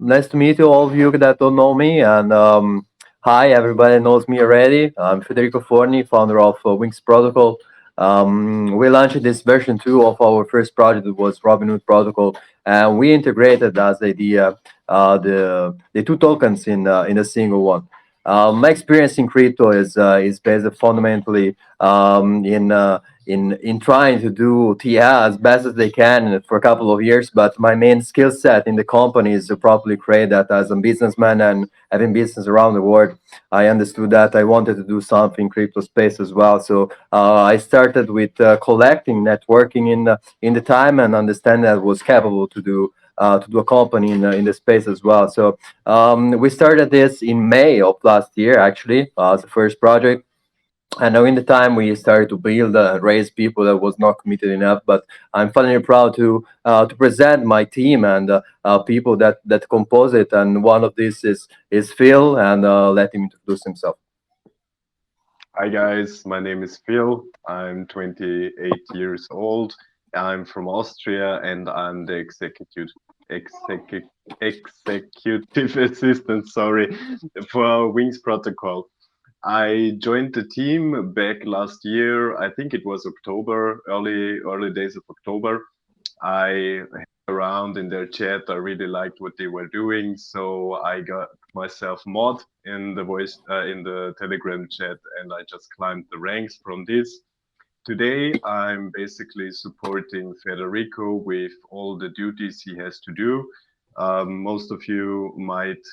Nice to meet you, all of you that don't know me. And hi, everybody knows me already. I'm Federico Forni, founder of WingsProtocol. We launched this version 2 of our first project. It was Robinhood Protocol, and we integrated as the idea the two tokens in a single one. My experience in crypto is based fundamentally in trying to do TIA as best as they can for a couple of years. But my main skill set in the company is to properly create that as a businessman and having business around the world. I understood that I wanted to do something in crypto space as well. So I started with collecting, networking in the time, and understanding that I was capable to do a company in the space as well. So we started this in May of last year, actually, as the first project. And now in the time we started to build raise people that was not committed enough, but I'm finally proud to present my team and people that compose it. And one of these is Phil, and let him introduce himself. Hi guys, my name is Phil. I'm 28 years old. I'm from Austria and I'm the executive assistant, for Wings Protocol. I joined the team back last year. I think it was October, early days of October. I around in their chat. I really liked what they were doing, so I got myself mod in the in the Telegram chat, and I just climbed the ranks from this. Today, I'm basically supporting Federico with all the duties he has to do. Most of you might,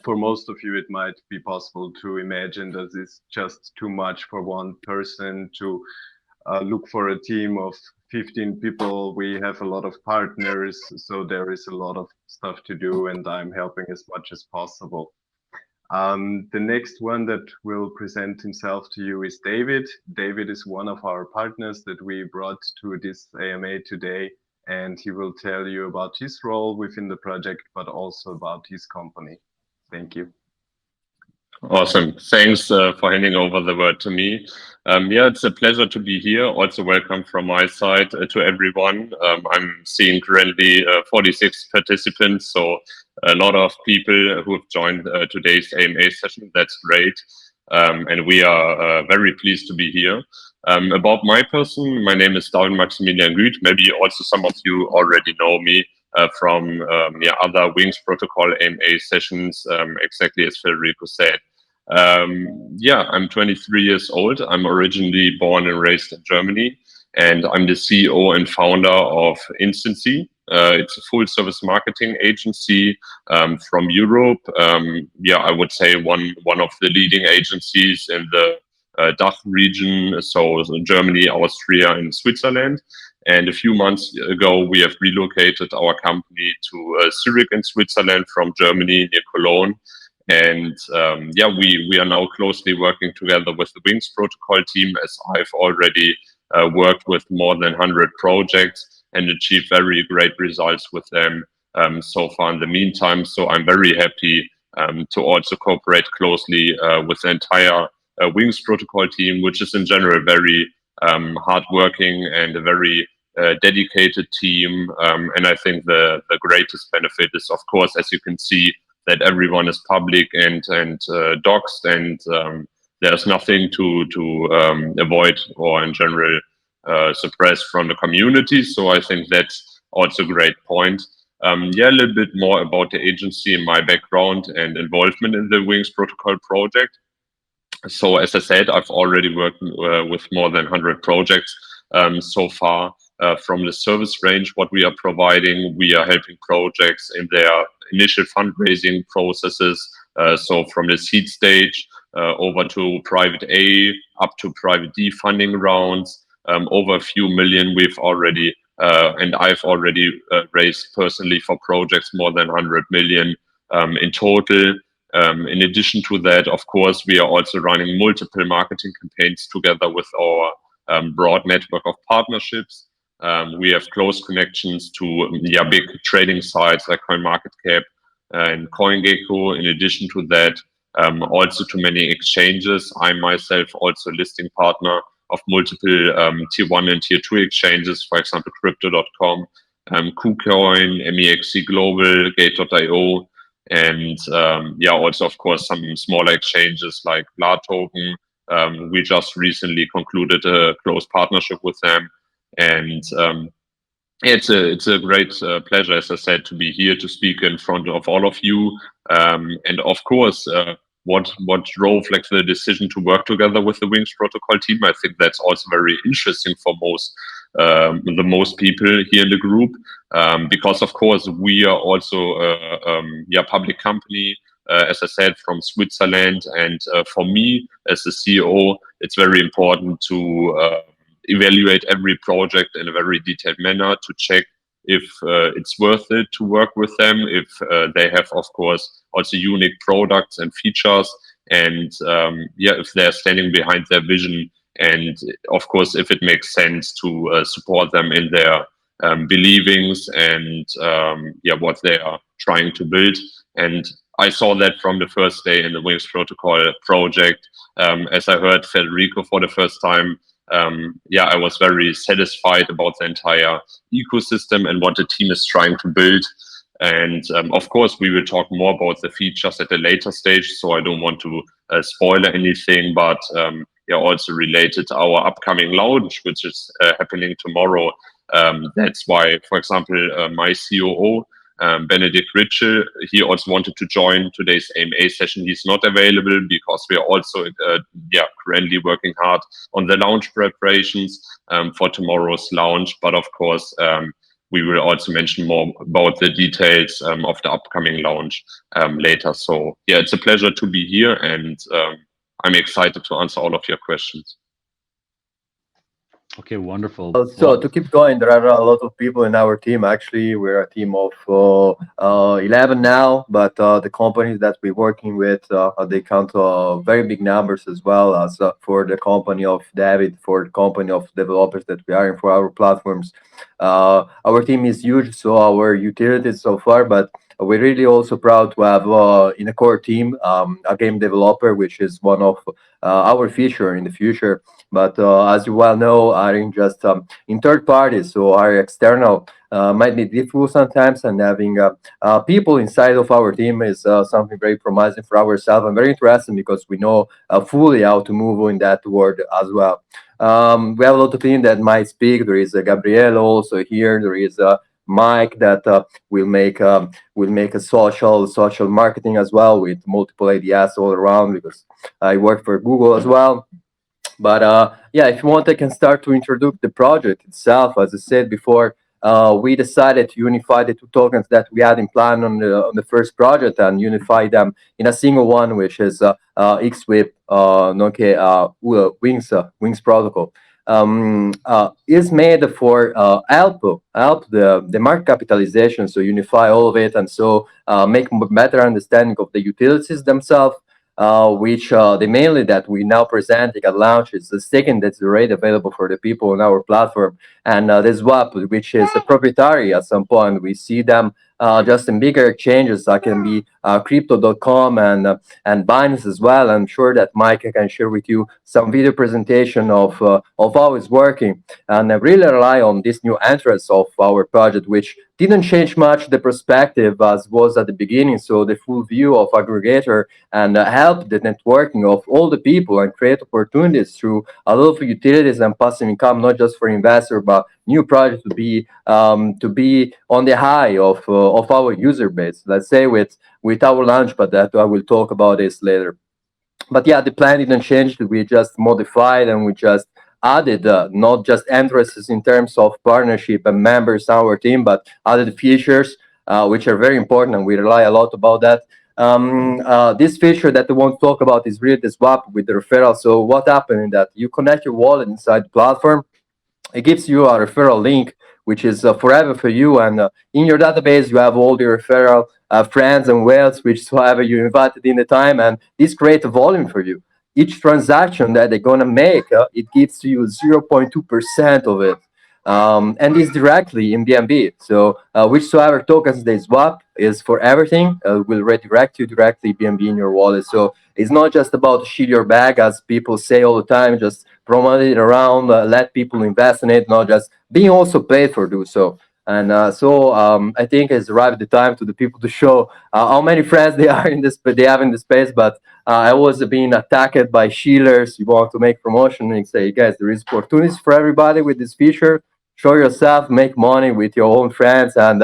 for most of you, it might be possible to imagine that it's just too much for one person to look for a team of 15 people. We have a lot of partners, so there is a lot of stuff to do, and I'm helping as much as possible. The next one that will present himself to you is David. David is one of our partners that we brought to this AMA today, and he will tell you about his role within the project, but also about his company. Thank you. Awesome. Thanks for handing over the word to me. Yeah, it's a pleasure to be here. Also, welcome from my side to everyone. I'm seeing currently 46 participants, so a lot of people who have joined today's AMA session. That's great. And we are very pleased to be here. About my person, my name is David Maximilian Güth. Maybe also some of you already know me from other Wings Protocol AMA sessions, exactly as Federico said. I'm 23 years old. I'm originally born and raised in Germany, and I'm the CEO and founder of Instancy. It's a full service marketing agency from Europe. I would say one of the leading agencies in the DACH region, so Germany, Austria, and Switzerland. And a few months ago, we have relocated our company to Zurich in Switzerland from Germany near Cologne. And we are now closely working together with the Wings Protocol team, as I've already worked with more than 100 projects and achieved very great results with them so far in the meantime. So I'm very happy to also cooperate closely with the entire Wings Protocol team, which is in general very hardworking and a very dedicated team. And I think the greatest benefit is, of course, as you can see, that everyone is public and doxed, and there's nothing to avoid or in general suppress from the community. So I think that's also a great point. A little bit more about the agency and my background and involvement in the Wings Protocol project. So as I said, I've already worked with more than 100 projects so far. From the service range, what we are providing, we are helping projects in their initial fundraising processes. So from the seed stage over to private A, up to private D funding rounds, over a few million we've already, and I've already raised personally for projects more than 100 million in total. In addition to that, of course, we are also running multiple marketing campaigns together with our broad network of partnerships. We have close connections to big trading sites like CoinMarketCap and CoinGecko. In addition to that, also to many exchanges. I'm myself also a listing partner of multiple tier 1 and tier 2 exchanges, for example, crypto.com KuCoin, MEXC Global, Gate.io, and yeah, also of course some smaller exchanges like Bla Token. We just recently concluded a close partnership with them, and it's a great pleasure, as I said, to be here to speak in front of all of you. And of course, what drove like the decision to work together with the Wings Protocol team? I think that's also very interesting for the most people here in the group, because of course we are also yeah, public company. As I said, from Switzerland, and for me as the CEO, it's very important to evaluate every project in a very detailed manner to check if it's worth it to work with them, if they have, of course, also unique products and features, and yeah, if they're standing behind their vision, and of course, if it makes sense to support them in their believings and yeah, what they are trying to build. And I saw that from the first day in the Wings Protocol project. As I heard Federico for the first time, yeah, I was very satisfied about the entire ecosystem and what the team is trying to build. And of course, we will talk more about the features at a later stage, so I don't want to spoil anything, but yeah, also related to our upcoming launch, which is happening tomorrow. That's why, for example, my COO, Benedict Ritchell, he also wanted to join today's AMA session. He's not available because we are also yeah, currently working hard on the launch preparations for tomorrow's launch. But of course, we will also mention more about the details of the upcoming launch later. So yeah, it's a pleasure to be here, and I'm excited to answer all of your questions. Okay, wonderful. So to keep going, there are a lot of people in our team. Actually, we're a team of 11 now, but the companies that we're working with, they count very big numbers as well as for the company of David, for the company of developers that we are in for our platforms. Our team is huge, so our utilities so far, but we're really also proud to have in a core team a game developer, which is one of our feature in the future. But as you well know, are in just in third parties, so our external might be difficult sometimes, and having people inside of our team is something very promising for ourselves and very interesting because we know fully how to move in that world as well. We have a lot of team that might speak. There is Gabriele also here. There is Mike that will make a social marketing as well with multiple ideas all around because I work for Google as well. But yeah, if you want, I can start to introduce the project itself. As I said before, we decided to unify the two tokens that we had in plan on the first project and unify them in a single one, which is XWIP, Wings Protocol. Is made for help the market capitalization, so unify all of it, and so make better understanding of the utilities themselves, which the mainly that we now presenting at launch is the staking that's already available for the people on our platform, and the swap, which is proprietary at some point. We see them just in bigger exchanges that can be crypto.com and Binance as well. I'm sure that Mike can share with you some video presentation of how it's working, and I really rely on this new entrance of our project, which didn't change much the perspective as was at the beginning. So the full view of aggregator and help the networking of all the people and create opportunities through a lot of utilities and passive income, not just for investor, but new projects to be on the high of our user base. Let's say with our launch, but that I will talk about this later. But yeah, the plan didn't change. We just modified and we just added not just interests in terms of partnership and members on our team, but added features which are very important, and we rely a lot about that. This feature that I want to talk about is really the swap with the referral. So what happened in that you connect your wallet inside the platform, it gives you a referral link, which is forever for you, and in your database you have all the referral friends and whales, whichsoever you invited in the time, and this creates a volume for you. Each transaction that they're gonna make, it gives you 0.2% of it, and it's directly in BNB. So whichsoever tokens they swap is for everything, will redirect you directly BNB in your wallet. So it's not just about shield your bag, as people say all the time, just promote it around, let people invest in it, not just being also paid for do so. And I think it's arrived the time to the people to show how many friends they are in this, but they have in the space. But I was being attacked by Shillers. You want to make promotion and say, guys, there is opportunities for everybody with this feature. Show yourself, make money with your own friends, and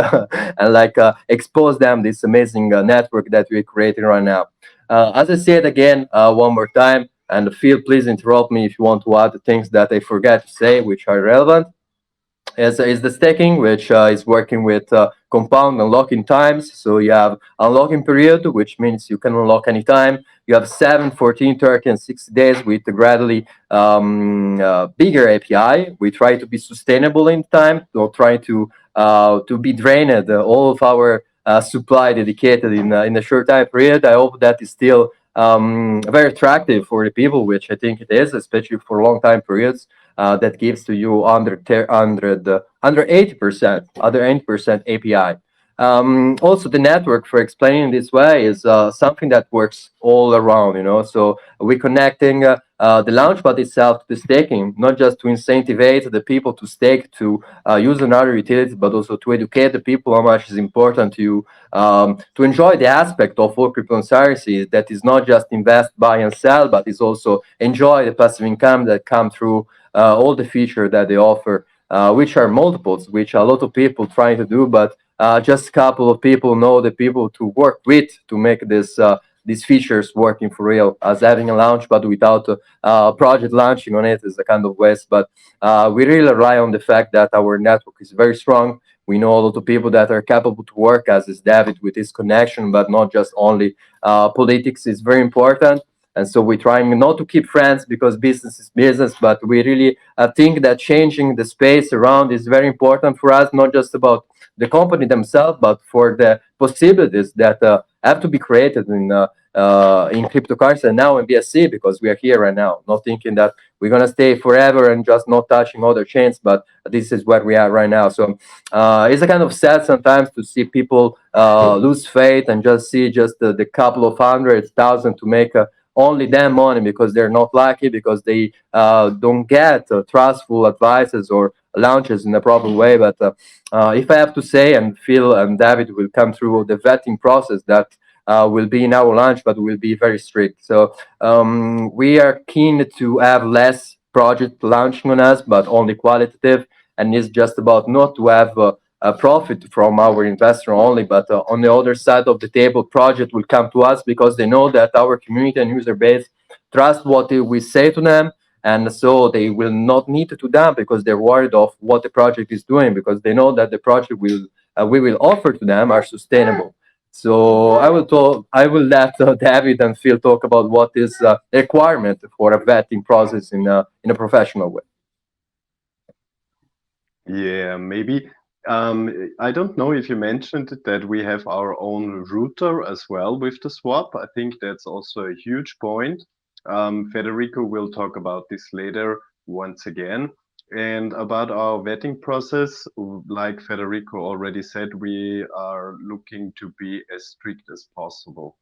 and like expose them this amazing network that we're creating right now. As I said again, one more time, and Phil, please interrupt me if you want to add the things that I forgot to say, which are relevant is the staking, which is working with compound unlocking times. So you have unlocking period, which means you can unlock anytime. You have 7, 14, 30, and 60 days with the gradually bigger API. We try to be sustainable in time, not try to be drained. All of our supply dedicated in a short time period. I hope that is still very attractive for the people, which I think it is, especially for long time periods that gives to you under 80%, under 80% API. Also, the network for explaining this way is something that works all around, you know. So we're connecting the launchpad itself to the staking, not just to incentivize the people to stake to use another utility, but also to educate the people how much is important to enjoy the aspect of what cryptocurrency that is not just invest, buy, and sell, but is also enjoy the passive income that come through all the features that they offer, which are multiples, which a lot of people trying to do, but just a couple of people know the people to work with to make these features working for real. As having a launch, but without a project launching on it is a kind of waste. But we really rely on the fact that our network is very strong. We know a lot of people that are capable to work, as is David with his connection, but not just only politics is very important. And so we're trying not to keep friends because business is business, but we really think that changing the space around is very important for us, not just about the company themselves, but for the possibilities that have to be created in cryptocurrency and now in BSC, because we are here right now, not thinking that we're going to stay forever and just not touching other chains, but this is where we are right now. So it's a kind of sad sometimes to see people lose faith and just see just the couple of 100,000 to make only them money because they're not lucky, because they don't get trustful advices or launches in a proper way. But if I have to say, and Phil and David will come through the vetting process that will be in our launch, but will be very strict. So we are keen to have less project launching on us, but only qualitative. And it's just about not to have a profit from our investor only, but on the other side of the table, project will come to us because they know that our community and user base trust what we say to them, and so they will not need to dump because they're worried of what the project is doing, because they know that the project will we will offer to them are sustainable. So I will let David and Phil talk about what is a requirement for a vetting process in a professional way. Yeah, maybe. I don't know if you mentioned that we have our own router as well with the swap. I think that's also a huge point. Federico will talk about this later once again. And about our vetting process, like Federico already said, we are looking to be as strict as possible.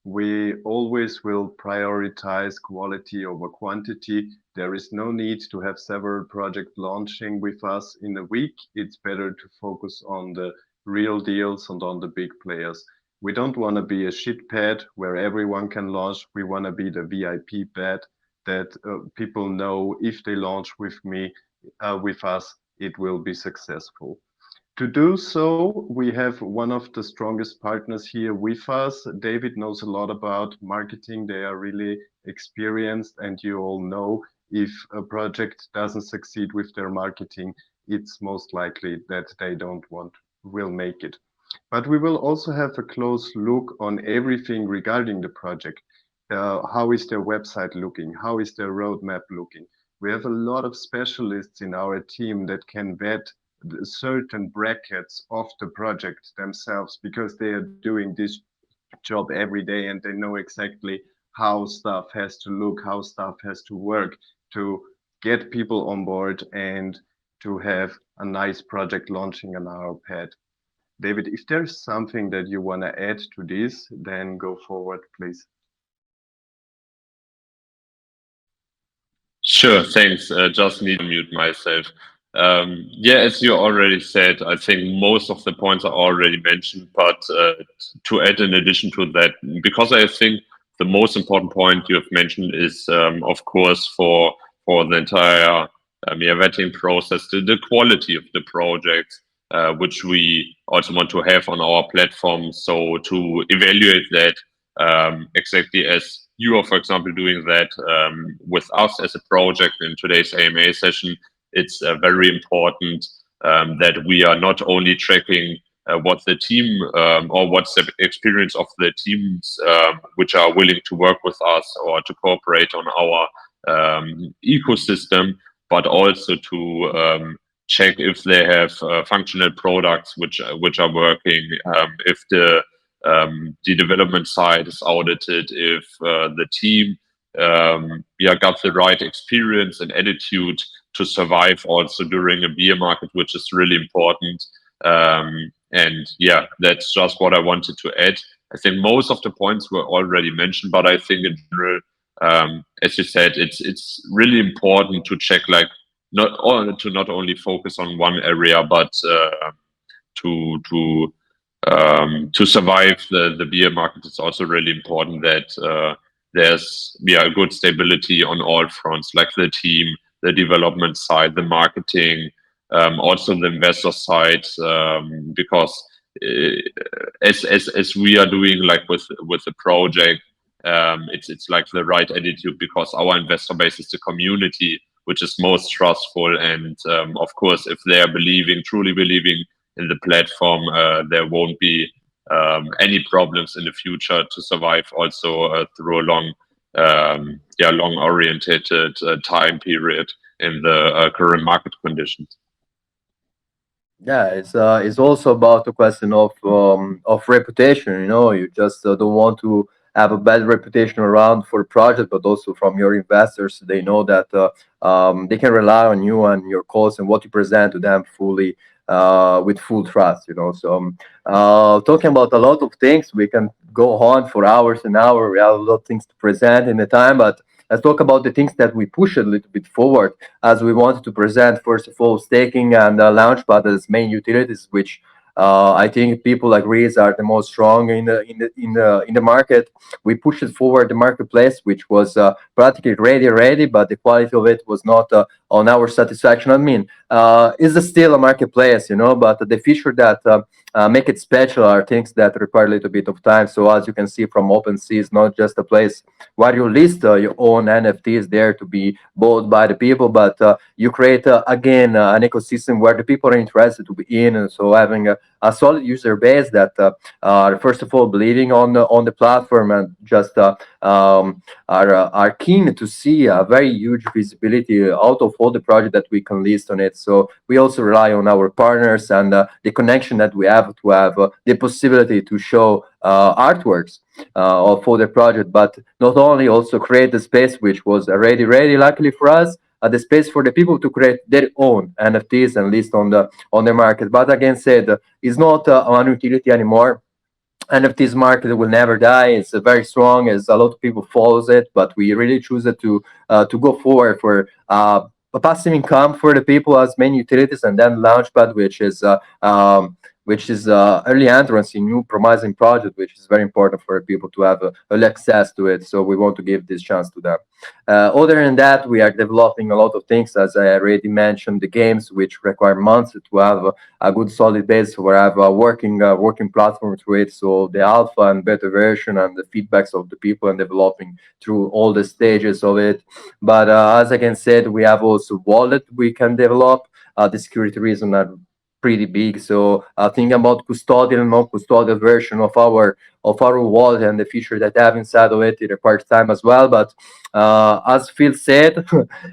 We always will prioritize quality over quantity. There is no need to have several projects launching with us in a week. It's better to focus on the real deals and on the big players. We don't want to be a shit pad where everyone can launch. We want to be the VIP pad that people know if they launch with us, it will be successful. To do so, we have one of the strongest partners here with us. David knows a lot about marketing. They are really experienced, and you all know if a project doesn't succeed with their marketing, it's most likely that they will make it. But we will also have a close look on everything regarding the project. How is their website looking? How is their roadmap looking? We have a lot of specialists in our team that can vet certain brackets of the project themselves because they are doing this job every day and they know exactly how stuff has to look, how stuff has to work to get people on board and to have a nice project launching on our pad. David, if there's something that you want to add to this, then go forward, please. Sure, thanks. Just need to mute myself. Yeah, as you already said, I think most of the points are already mentioned, but to add in addition to that, because I think the most important point you have mentioned is, of course, for the entire yeah, vetting process, the quality of the project, which we also want to have on our platform. So to evaluate that exactly as you are, for example, doing that with us as a project in today's AMA session, it's very important that we are not only tracking what the team or what's the experience of the teams which are willing to work with us or to cooperate on our ecosystem, but also to check if they have functional products which are working, if the development side is audited, if the team yeah, got the right experience and attitude to survive also during a beer market, which is really important. And yeah, that's just what I wanted to add. I think most of the points were already mentioned, but I think in general, as you said, it's really important to check like not only focus on one area, but to survive the beer market. It's also really important that there's yeah good stability on all fronts, like the team, the development side, the marketing, also the investor side, because as we are doing like with the project, it's like the right attitude because our investor base is the community, which is most trustful, and of course, if they are believing, truly believing in the platform, there won't be any problems in the future to survive also through a yeah, long orientated time period in the current market conditions. Yeah, it's also about the question of reputation. You know, you just don't want to have a bad reputation around for the project, but also from your investors. They know that they can rely on you and your calls and what you present to them fully with full trust. You know, so talking about a lot of things, we can go on for hours and hours. We have a lot of things to present in the time, but let's talk about the things that we push a little bit forward as we wanted to present, first of all, staking and Launchpad as main utilities, which I think people agree are the most strong in the market. We pushed it forward the marketplace, which was practically ready, but the quality of it was not on our satisfaction. I mean, it's still a marketplace, you know, but the feature that make it special are things that require a little bit of time. So as you can see from OpenSea, it's not just a place where you list your own NFTs there to be bought by the people, but you create again an ecosystem where the people are interested to be in, and so having a solid user base that are first of all believing on the platform and just are keen to see a very huge visibility out of all the projects that we can list on it. So we also rely on our partners and the connection that we have to have the possibility to show artworks for the project, but not only also create the space, which was already ready, luckily for us, the space for the people to create their own NFTs and list on the market. But again, said it's not an utility anymore. NFTs market will never die. It's very strong, as a lot of people follows it, but we really choose it to go forward for a passive income for the people as main utilities, and then Launchpad, which is early entrance in new promising project, which is very important for people to have early access to it. So we want to give this chance to them. Other than that, we are developing a lot of things, as I already mentioned, the games, which require months to have a good solid base, where I have a working platform to it. So the alpha and beta version and the feedbacks of the people and developing through all the stages of it. But as I can say, we have also wallet we can develop. The security reason are pretty big. So thinking about custodial and non-custodial version of our wallet and the feature that I have inside of it, it requires time as well. But as Phil said,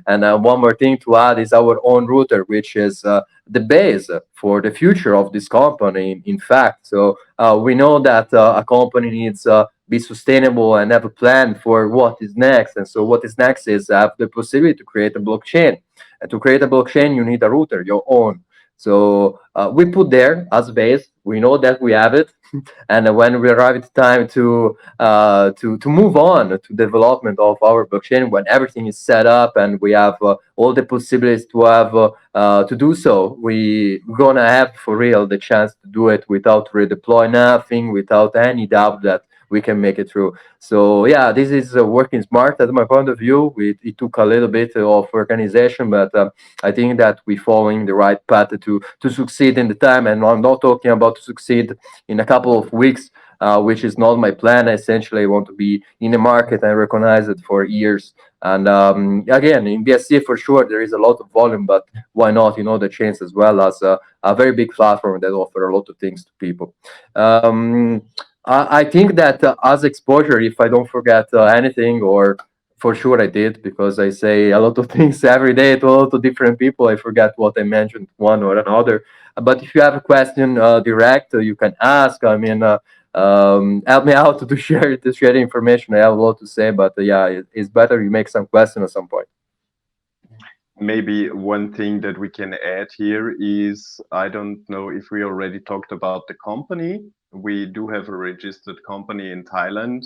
and one more thing to add is our own router, which is the base for the future of this company. In fact, so we know that a company needs be sustainable and have a plan for what is next. And so what is next is have the possibility to create a blockchain. And to create a blockchain, you need a router, your own. So we put there as base. We know that we have it. And when we arrive at the time to move on to development of our blockchain, when everything is set up and we have all the possibilities to have to do so, we're gonna have for real the chance to do it without redeploy nothing, without any doubt that we can make it through. So yeah, this is working smart at my point of view. It took a little bit of organization, but I think that we're following the right path to succeed in the time. And I'm not talking about to succeed in a couple of weeks, which is not my plan. Essentially, I want to be in the market and recognize it for years. And again, in BSC for sure, there is a lot of volume, but why not? The chains as well as a very big platform that offer a lot of things to people. I think that as exposure, if I don't forget anything, or for sure I did, because I say a lot of things every day to a lot of different people. I forget what I mentioned, one or another. But if you have a question direct, you can ask. I mean, help me out to share the information. I have a lot to say, but yeah, it's better you make some question at some point. Maybe one thing that we can add here is, I don't know if we already talked about the company. We do have a registered company in Thailand.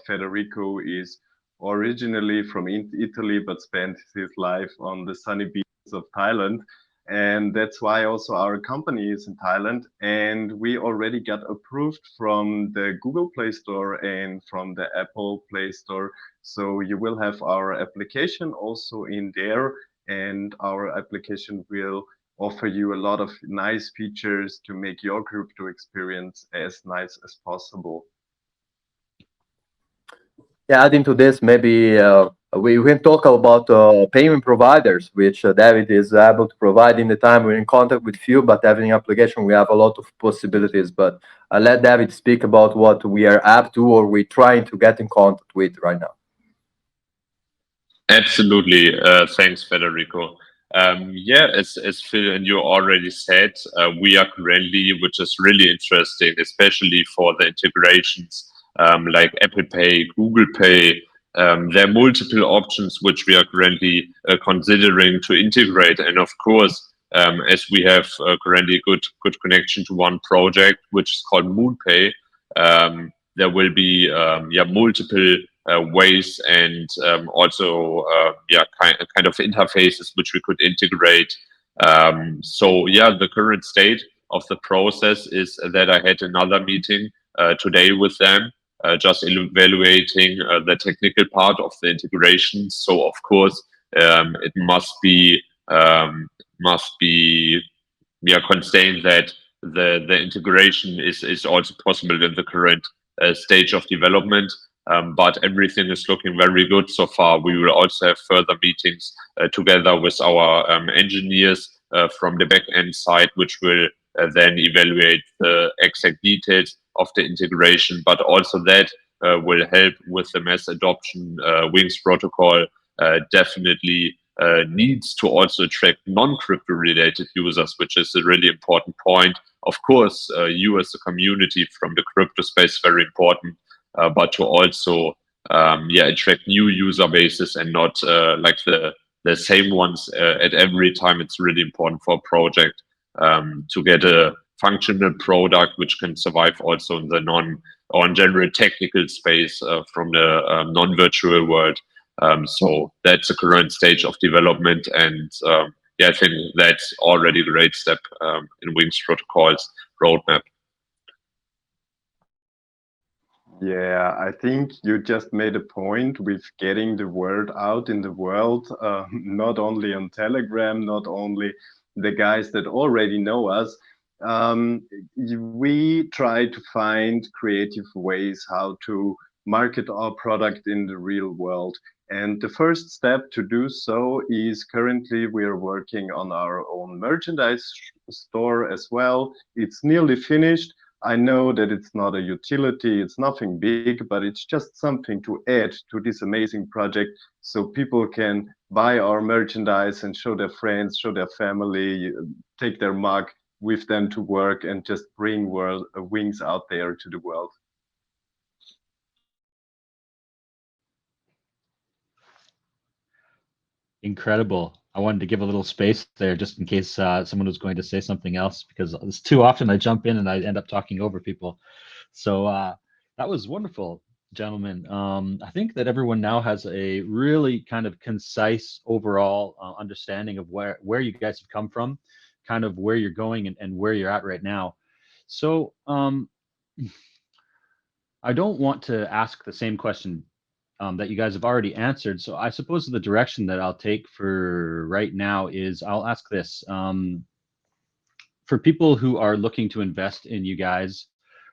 Federico is originally from Italy, but spent his life on the sunny beaches of Thailand. And that's why also our company is in Thailand. And we already got approved from the Google Play Store and from the Apple Play Store. So you will have our application also in there, and our application will offer you a lot of nice features to make your crypto experience as nice as possible. Yeah, adding to this, maybe we can talk about payment providers, which David is able to provide in the time we're in contact with few, but having application, we have a lot of possibilities. But I'll let David speak about what we are up to or we're trying to get in contact with right now. Absolutely. Thanks, Federico. Yeah, as Phil and you already said, we are currently, which is really interesting, especially for the integrations like Apple Pay, Google Pay. There are multiple options which we are currently considering to integrate. And of course, as we have currently good connection to one project, which is called MoonPay, there will be multiple ways and also kind of interfaces which we could integrate. So yeah, the current state of the process is that I had another meeting today with them, just evaluating the technical part of the integration. So of course, it must be constrained that the integration is also possible in the current stage of development. But everything is looking very good so far. We will also have further meetings together with our engineers from the back end side, which will then evaluate the exact details of the integration, but also that will help with the mass adoption. Wings protocol definitely needs to also attract non-crypto related users, which is a really important point. Of course, you as a community from the crypto space, very important, but to also attract new user bases and not like the same ones at every time. It's really important for a project to get a functional product which can survive also in the on general technical space from the non-virtual world. So that's the current stage of development, and I think that's already a great step in Wings Protocol's roadmap. Yeah, I think you just made a point with getting the word out in the world, not only on Telegram, not only the guys that already know us. We try to find creative ways how to market our product in the real world. And the first step to do so is, currently we are working on our own merchandise store as well. It's nearly finished. I know that it's not a utility, it's nothing big, but it's just something to add to this amazing project so people can buy our merchandise and show their friends, show their family, take their mug with them to work, and just bring Wings out there to the world. Incredible. I wanted to give a little space there just in case someone was going to say something else, because it's too often I jump in and I end up talking over people. So that was wonderful, gentlemen. I think that everyone now has a really kind of concise overall understanding of where you guys have come from, kind of where you're going, and where you're at right now. So I don't want to ask the same question that you guys have already answered. So I suppose the direction that I'll take for right now is I'll ask this. For people who are looking to invest in you guys,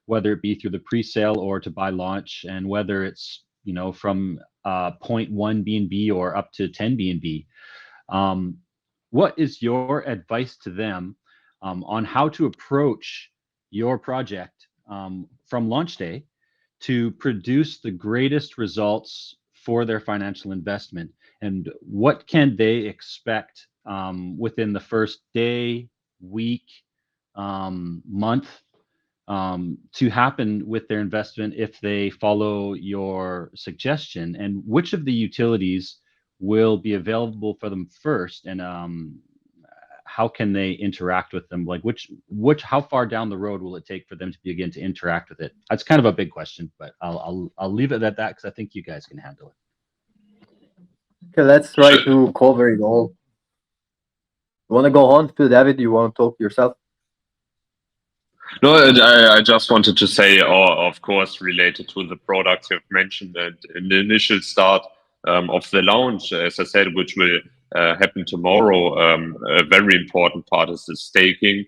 whether it be through the pre-sale or to buy launch, and whether it's, you know, from 0.1 BNB or up to 10 BNB, what is your advice to them on how to approach your project from launch day to produce the greatest results for their financial investment? And what can they expect within the first day, week, month to happen with their investment if they follow your suggestion? And which of the utilities will be available for them first? And how can they interact with them? Like how far down the road will it take for them to begin to interact with it? That's kind of a big question, but I'll leave it at that because I think you guys can handle it. Okay, let's try to cover it all. You want to go on, Phil? David, you want to talk yourself? No, I just wanted to say, or of course, related to the products you've mentioned, that in the initial start of the launch, as I said, which will happen tomorrow, a very important part is the staking,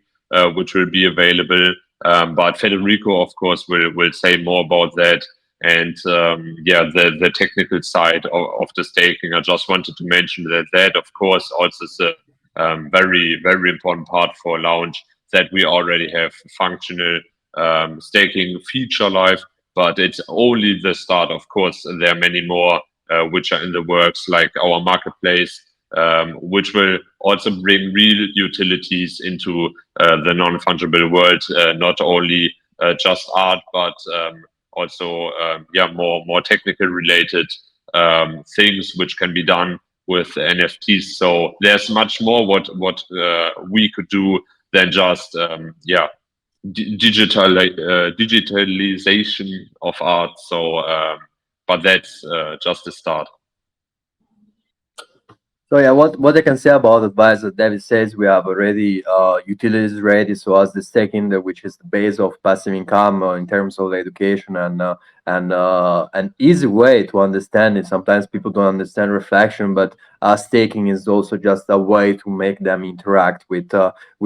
which will be available. But Federico, of course, will say more about that. And yeah, the technical side of the staking. I just wanted to mention that of course, also is a very, very important part for launch, that we already have functional staking feature live, but it's only the start. Of course, there are many more which are in the works, like our marketplace, which will also bring real utilities into the non-fungible world, not only just art, but also yeah, more technical related things which can be done with NFTs. So there's much more what we could do than just yeah, digitalization of art. So but that's just a start. So yeah, what I can say about advice that David says, we have already utilities ready. So as the staking, which is the base of passive income in terms of the education and an easy way to understand it. Sometimes people don't understand reflection, but staking is also just a way to make them interact with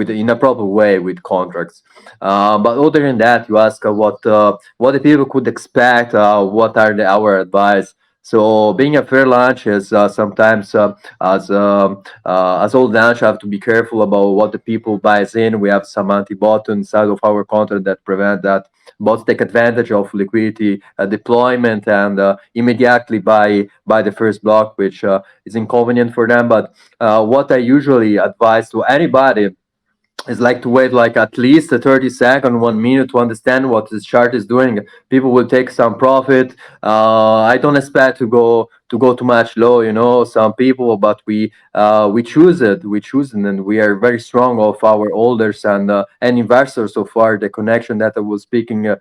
in a proper way with contracts. But other than that, you ask what the people could expect. What are our advice? So being a fair launch is sometimes as all launch have to be careful about what the people buys in. We have some anti-bot inside of our contract that prevent that bots take advantage of liquidity deployment and immediately buy the first block, which is inconvenient for them. But what I usually advise to anybody is like to wait like at least a 30 second, 1 minute to understand what this chart is doing. People will take some profit. I don't expect to go too much low, you know, some people, but we choose it, and we are very strong of our holders and investors so far. The connection that I was speaking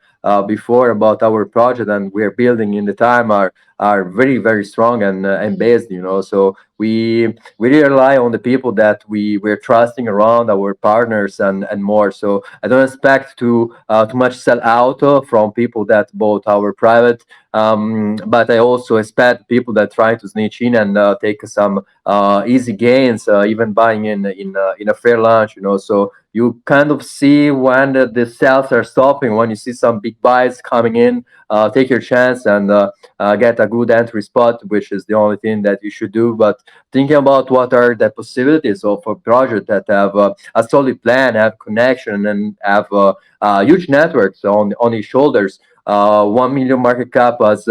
before about our project and we're building in the time are very, very strong and based, you know. So we really rely on the people that we're trusting around, our partners and more. So I don't expect too much sell out from people that bought our private, but I also expect people that try to snitch in and take some easy gains, even buying in a fair launch, you know. So you kind of see when the sales are stopping, when you see some big buys coming in, take your chance and get a good entry spot, which is the only thing that you should do. But thinking about what are the possibilities of a project that have a solid plan, have connection, and have huge networks on his shoulders. 1 million market cap as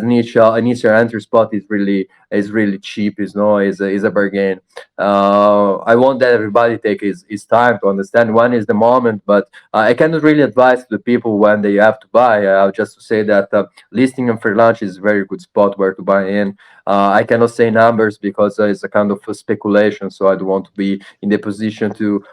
niche initial entry spot is really is really cheap, is a bargain. I want that everybody take his time to understand when is the moment, but I cannot really advise the people when they have to buy. I'll just say that listing and free lunch is a very good spot where to buy in. I cannot say numbers because it's a kind of a speculation, so I don't want to be in the position to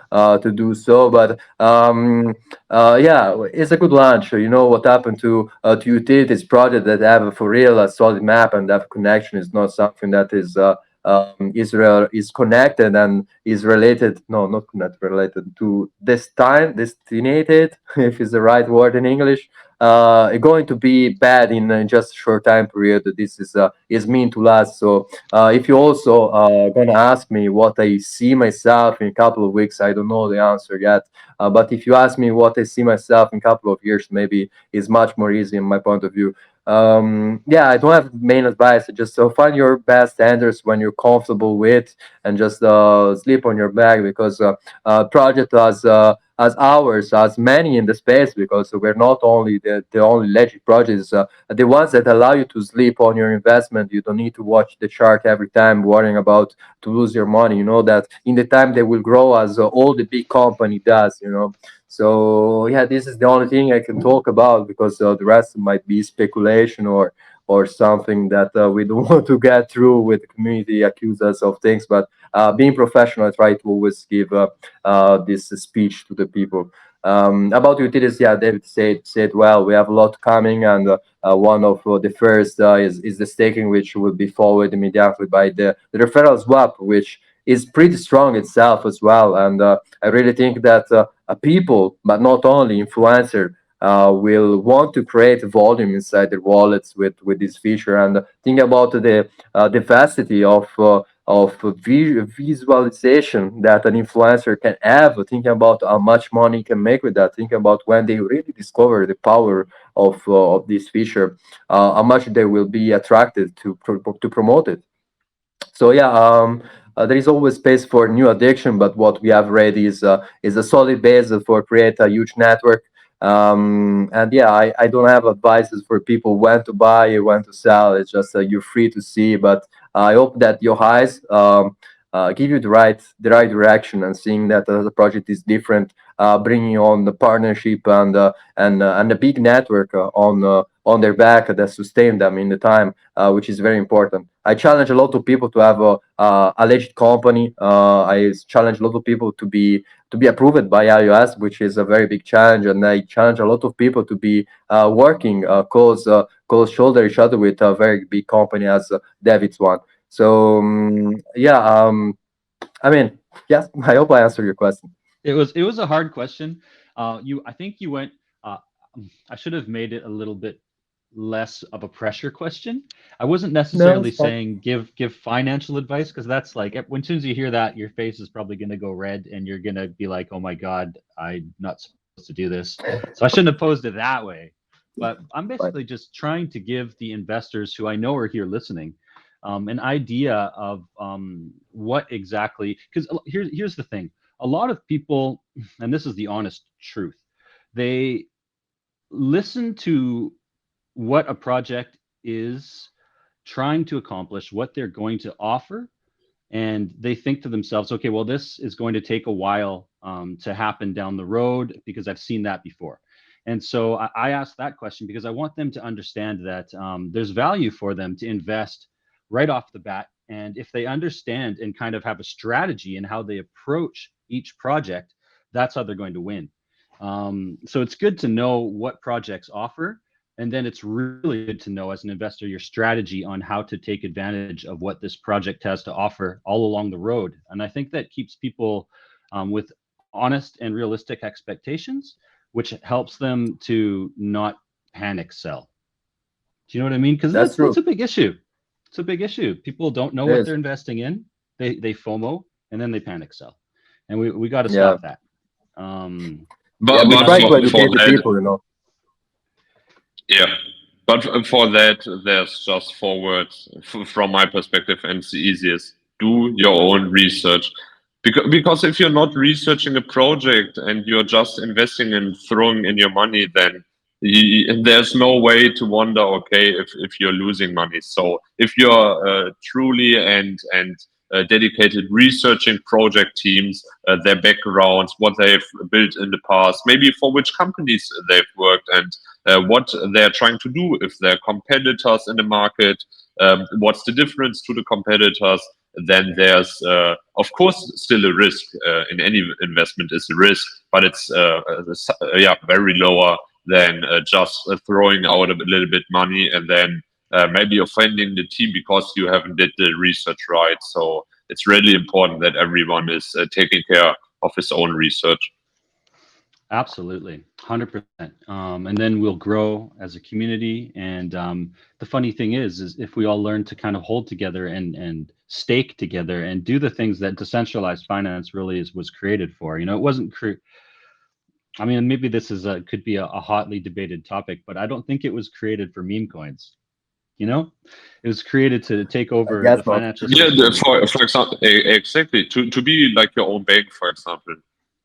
do so. But yeah, it's a good launch. You know what happened to utilities project that have for real a solid map and have connection is not something that is connected and is related. No, not related to destinated, if it's the right word in English. Going to be bad in just a short time period. This is mean to last. So if you also gonna ask me what I see myself in a couple of weeks, I don't know the answer yet. But if you ask me what I see myself in a couple of years, maybe it's much more easy in my point of view. Yeah, I don't have main advice. Just find your best standards when you're comfortable with, and just sleep on your back because project as ours, as many in the space, because we're not only the only legit projects, the ones that allow you to sleep on your investment. You don't need to watch the chart every time, worrying about to lose your money. You know that in the time they will grow as all the big company does. You know. So yeah, this is the only thing I can talk about because the rest might be speculation or something that we don't want to get through with the community accuse us of things. But being professional, I try to always give this speech to the people. About utilities, yeah, David said well. We have a lot coming, and one of the first is the staking, which will be followed immediately by the referral swap, which is pretty strong itself as well. And I really think that people, but not only influencer, will want to create volume inside their wallets with this feature. And think about the diversity of visualization that an influencer can have. Thinking about how much money you can make with that. Thinking about when they really discover the power of this feature, how much they will be attracted to promote it. So yeah, there is always space for new addiction, but what we have read is a solid base for create a huge network. And yeah, I don't have advices for people when to buy, when to sell. It's just you're free to see. But I hope that your eyes give you the right direction, and seeing that the project is different, bringing on the partnership and a big network on their back that sustain them in the time, which is very important. I challenge a lot of people to have a legit company. I challenge a lot of people to be approved by iOS, which is a very big challenge, and I challenge a lot of people to be working close shoulder each other with a very big company as David's one. So yeah, I mean, yes, I hope I answered your question. It was a hard question. I think you went. I should have made it a little bit less of a pressure question. I wasn't No, necessarily it's fine. saying give financial advice, because that's like when soon as you hear that, your face is probably going to go red and you're going to be like, oh my God, I'm not supposed to do this. So I shouldn't have posed it that way. But I'm Fine. basically just trying to give the investors who I know are here listening an idea of what exactly, because here's the thing. A lot of people, and this is the honest truth, they listen to what a project is trying to accomplish, what they're going to offer, and they think to themselves, okay, well, this is going to take a while to happen down the road because I've seen that before. And so I ask that question because I want them to understand that there's value for them to invest right off the bat. And if they understand and kind of have a strategy in how they approach each project, that's how they're going to win. So it's good to know what projects offer. And then it's really good to know as an investor your strategy on how to take advantage of what this project has to offer all along the road. And I think that keeps people with honest and realistic expectations, which helps them to not panic sell. Do you know what I mean? Because That's that's true. a big issue. It's a big issue. People don't know It what is. they're investing in. They FOMO and then they panic sell. And we got to Yeah. stop that. Um, Yeah, But we but try to for educate the that, people, you know. yeah. But for that, there's just four words from my perspective, and it's the easiest: do your own research. Because if you're not researching a project and you're just investing and throwing in your money, then there's no way to wonder, okay, if you're losing money. So if you're truly and dedicated researching project teams, their backgrounds, what they've built in the past, maybe for which companies they've worked, and what they're trying to do, if they're competitors in the market, what's the difference to the competitors, then there's of course still a risk. In any investment is a risk, but it's yeah, very lower than just throwing out a little bit money and then maybe offending the team because you haven't did the research right. So it's really important that everyone is taking care of his own research. Absolutely, 100%. And then we'll grow as a community. And the funny thing is if we all learn to kind of hold together and stake together and do the things that decentralized finance really was created for. You know, it wasn't. I mean, maybe this is could be a hotly debated topic, but I don't think it was created for meme coins. You know, it was created to take over guess the not. financial Yeah, system. for example, exactly, to be like your own bank, for example,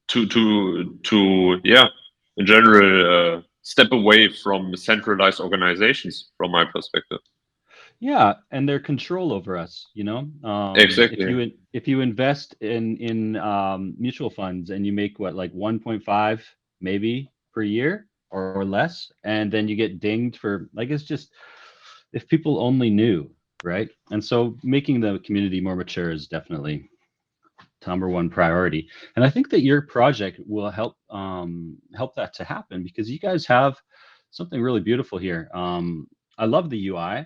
to yeah, in general, step away from centralized organizations, from my perspective. Yeah, and their control over us. You know, if you invest in mutual funds and you make what, like 1.5 maybe per year or less, and then you get dinged for, like, it's just, if people only knew, right? And so making the community more mature is definitely number one priority. And I think that your project will help that to happen, because you guys have something really beautiful here. I love the UI.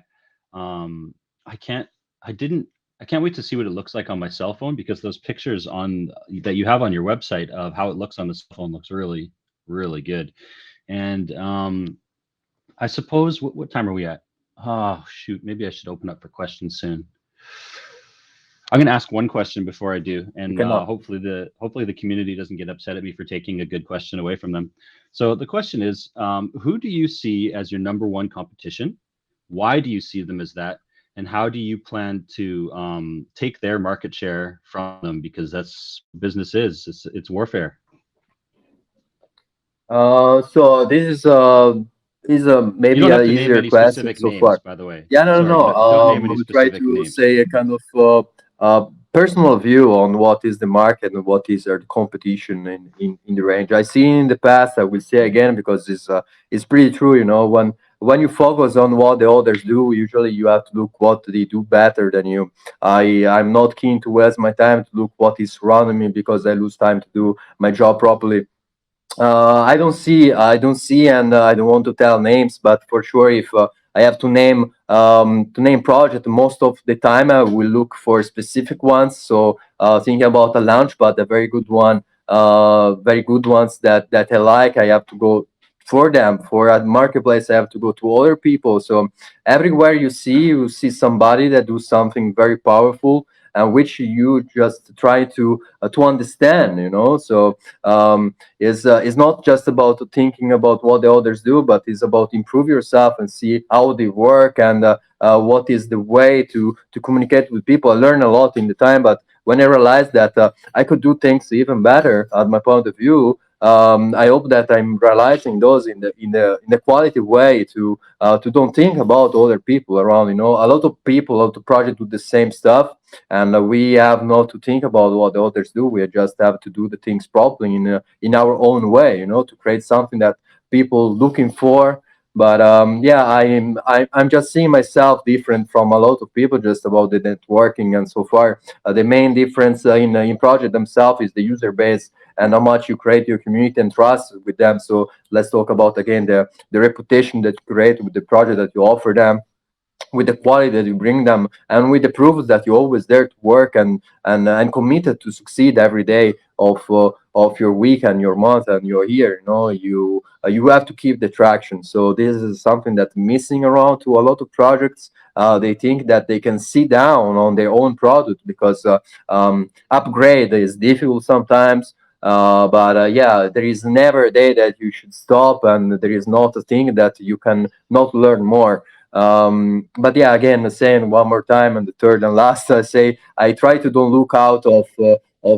Um, I can't I didn't I can't wait to see what it looks like on my cell phone, because those pictures on that you have on your website of how it looks on the cell phone looks really, really good. And I suppose, what time are we at? Oh shoot, maybe I should open up for questions soon. I'm going to ask one question before I do, and cannot. hopefully the community doesn't get upset at me for taking a good question away from them. So the question is, who do you see as your number one competition? Why do you see them as that? And how do you plan to take their market share from them? Because that's what business is. It's warfare. So this is You maybe don't have an to name easier any question specific so names, far. by the way. Yeah, no, no, Sorry, no. don't name I any will try specific to names. say a kind of personal view on what is the market and what is the competition in the range. I see in the past. I will say again because it's pretty true. You know, when you focus on what the others do, usually you have to look what they do better than you. I'm not keen to waste my time to look what is surrounding me because I lose time to do my job properly. I don't see, and I don't want to tell names, but for sure, if I have to name project, most of the time I will look for specific ones. So thinking about a launch, but a very good one, very good ones that I like, I have to go for them. For a marketplace, I have to go to other people. So everywhere you see somebody that do something very powerful, and which you just try to understand. You know, so. Is not just about thinking about what the others do, but is about improve yourself and see how they work and what is the way to communicate with people. I learned a lot in the time, but when I realized that I could do things even better at my point of view, I hope that I'm realizing those in the quality way to don't think about other people around. You know, a lot of people, a lot of projects do the same stuff, and we have not to think about what the others do. We just have to do the things properly in our own way, you know, to create something that people looking for. But yeah, I'm just seeing myself different from a lot of people just about the networking. And so far the main difference in project themselves is the user base and how much you create your community and trust with them. So let's talk about again the reputation that you create with the project that you offer them, with the quality that you bring them, and with the proof that you're always there to work and committed to succeed every day of your week and your month and your year. You know, you have to keep the traction. So this is something that's missing around to a lot of projects. They think that they can sit down on their own product because upgrade is difficult sometimes. But yeah, there is never a day that you should stop, and there is not a thing that you can not learn more. But yeah, again, saying one more time, and the third and last, I say I try to don't look out of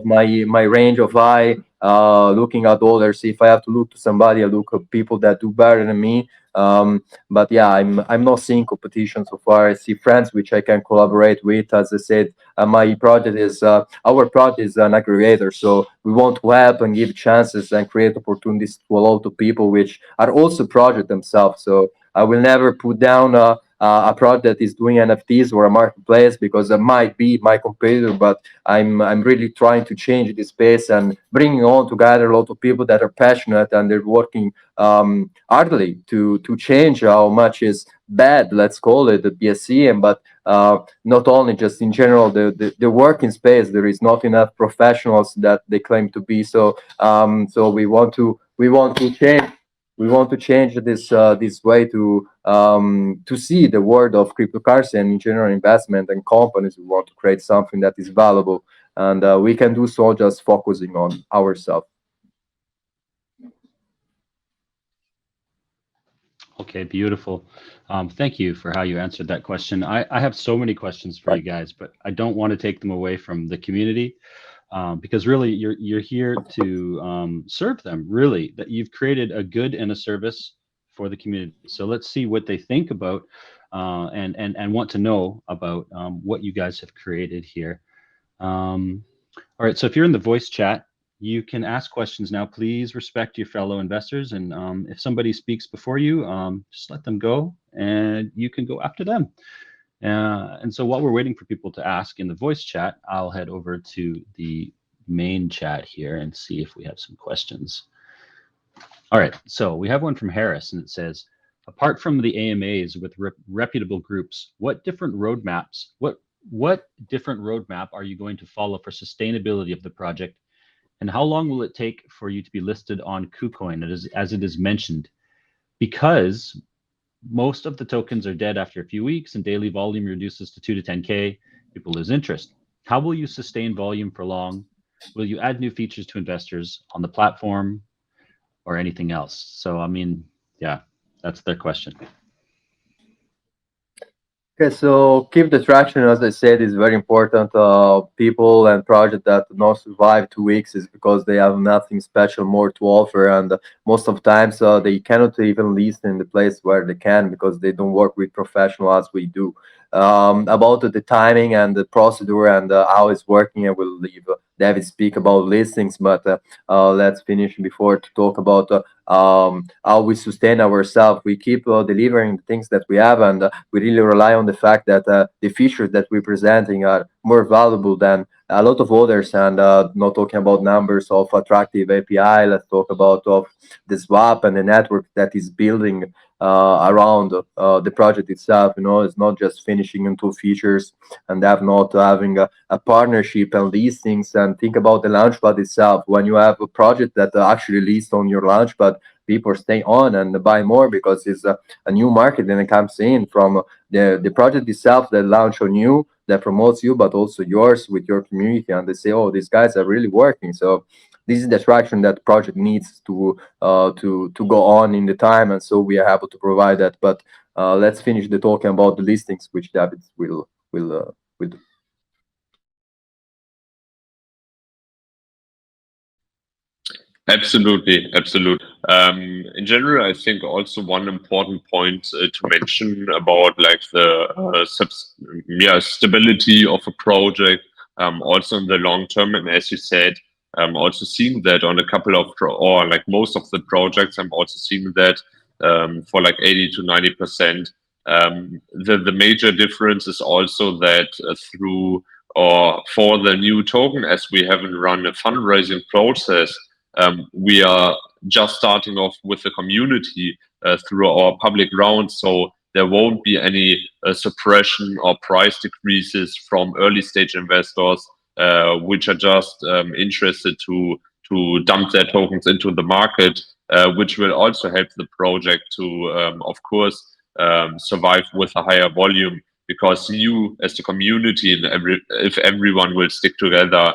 my range of eye looking at others. If I have to look to somebody, I look at people that do better than me. But yeah, I'm not seeing competition so far. I see friends which I can collaborate with. As I said, my project is our project is an aggregator, so we want to help and give chances and create opportunities to a lot of people which are also project themselves. So I will never put down a project that is doing NFTs or a marketplace because it might be my competitor, but I'm really trying to change this space and bringing on together a lot of people that are passionate and they're working hardly to change how much is bad, let's call it the BSC, but not only just in general the working space. There is not enough professionals that they claim to be. So we want to change. We want to change this way to see the world of cryptocurrency and in general investment and companies. We want to create something that is valuable, and we can do so just focusing on ourselves. Okay, beautiful. Thank you for how you answered that question. I have so many questions for you guys, but I don't want to take them away from the community because really you're here to serve them. Really, that you've created a good and a service for the community. So let's see what they think about and want to know about what you guys have created here. All right, so if you're in the voice chat, you can ask questions now. Please respect your fellow investors, and if somebody speaks before you, just let them go, and you can go after them. And so while we're waiting for people to ask in the voice chat, I'll head over to the main chat here and see if we have some questions. All right, so we have one from Harris, and it says, apart from the AMAs with reputable groups, what different roadmaps, what different roadmap are you going to follow for sustainability of the project? And how long will it take for you to be listed on KuCoin as it is mentioned? Because most of the tokens are dead after a few weeks and daily volume reduces to 2 to 10K, people lose interest. How will you sustain volume for long? Will you add new features to investors on the platform or anything else? So, I mean, yeah, that's their question. Okay, so keep the traction, as I said, is very important. People and projects that do not survive 2 weeks is because they have nothing special more to offer, and most of times they cannot even list in the place where they can because they don't work with professionals as we do. About the timing and the procedure and how it's working, I will leave David speak about listings, but let's finish before to talk about how we sustain ourselves. We keep delivering the things that we have, and we really rely on the fact that the features that we're presenting are more valuable than a lot of others. And not talking about numbers of attractive API, let's talk about of the swap and the network that is building around the project itself. It's not just finishing into features and not having a partnership and listings. And think about the launchpad itself. When you have a project that actually lists on your launchpad, people stay on and buy more because it's a new market and it comes in from the project itself that launch on you, that promotes you, but also yours with your community. And they say, oh, these guys are really working. So this is the traction that the project needs to go on in the time, and so we are able to provide that. But let's finish the talking about the listings, which David will do. Absolutely, absolutely. In general, I think also one important point to mention about like the stability of a project, also in the long term. And as you said, I'm also seeing that on a couple of or like most of the projects. I'm also seeing that for like 80 to 90%. The major difference is also that through or for the new token, as we haven't run a fundraising process. We are just starting off with the community through our public round, so there won't be any suppression or price decreases from early stage investors, which are just interested to dump their tokens into the market, which will also help the project to, of course, survive with a higher volume. Because you, as the community, and if everyone will stick together,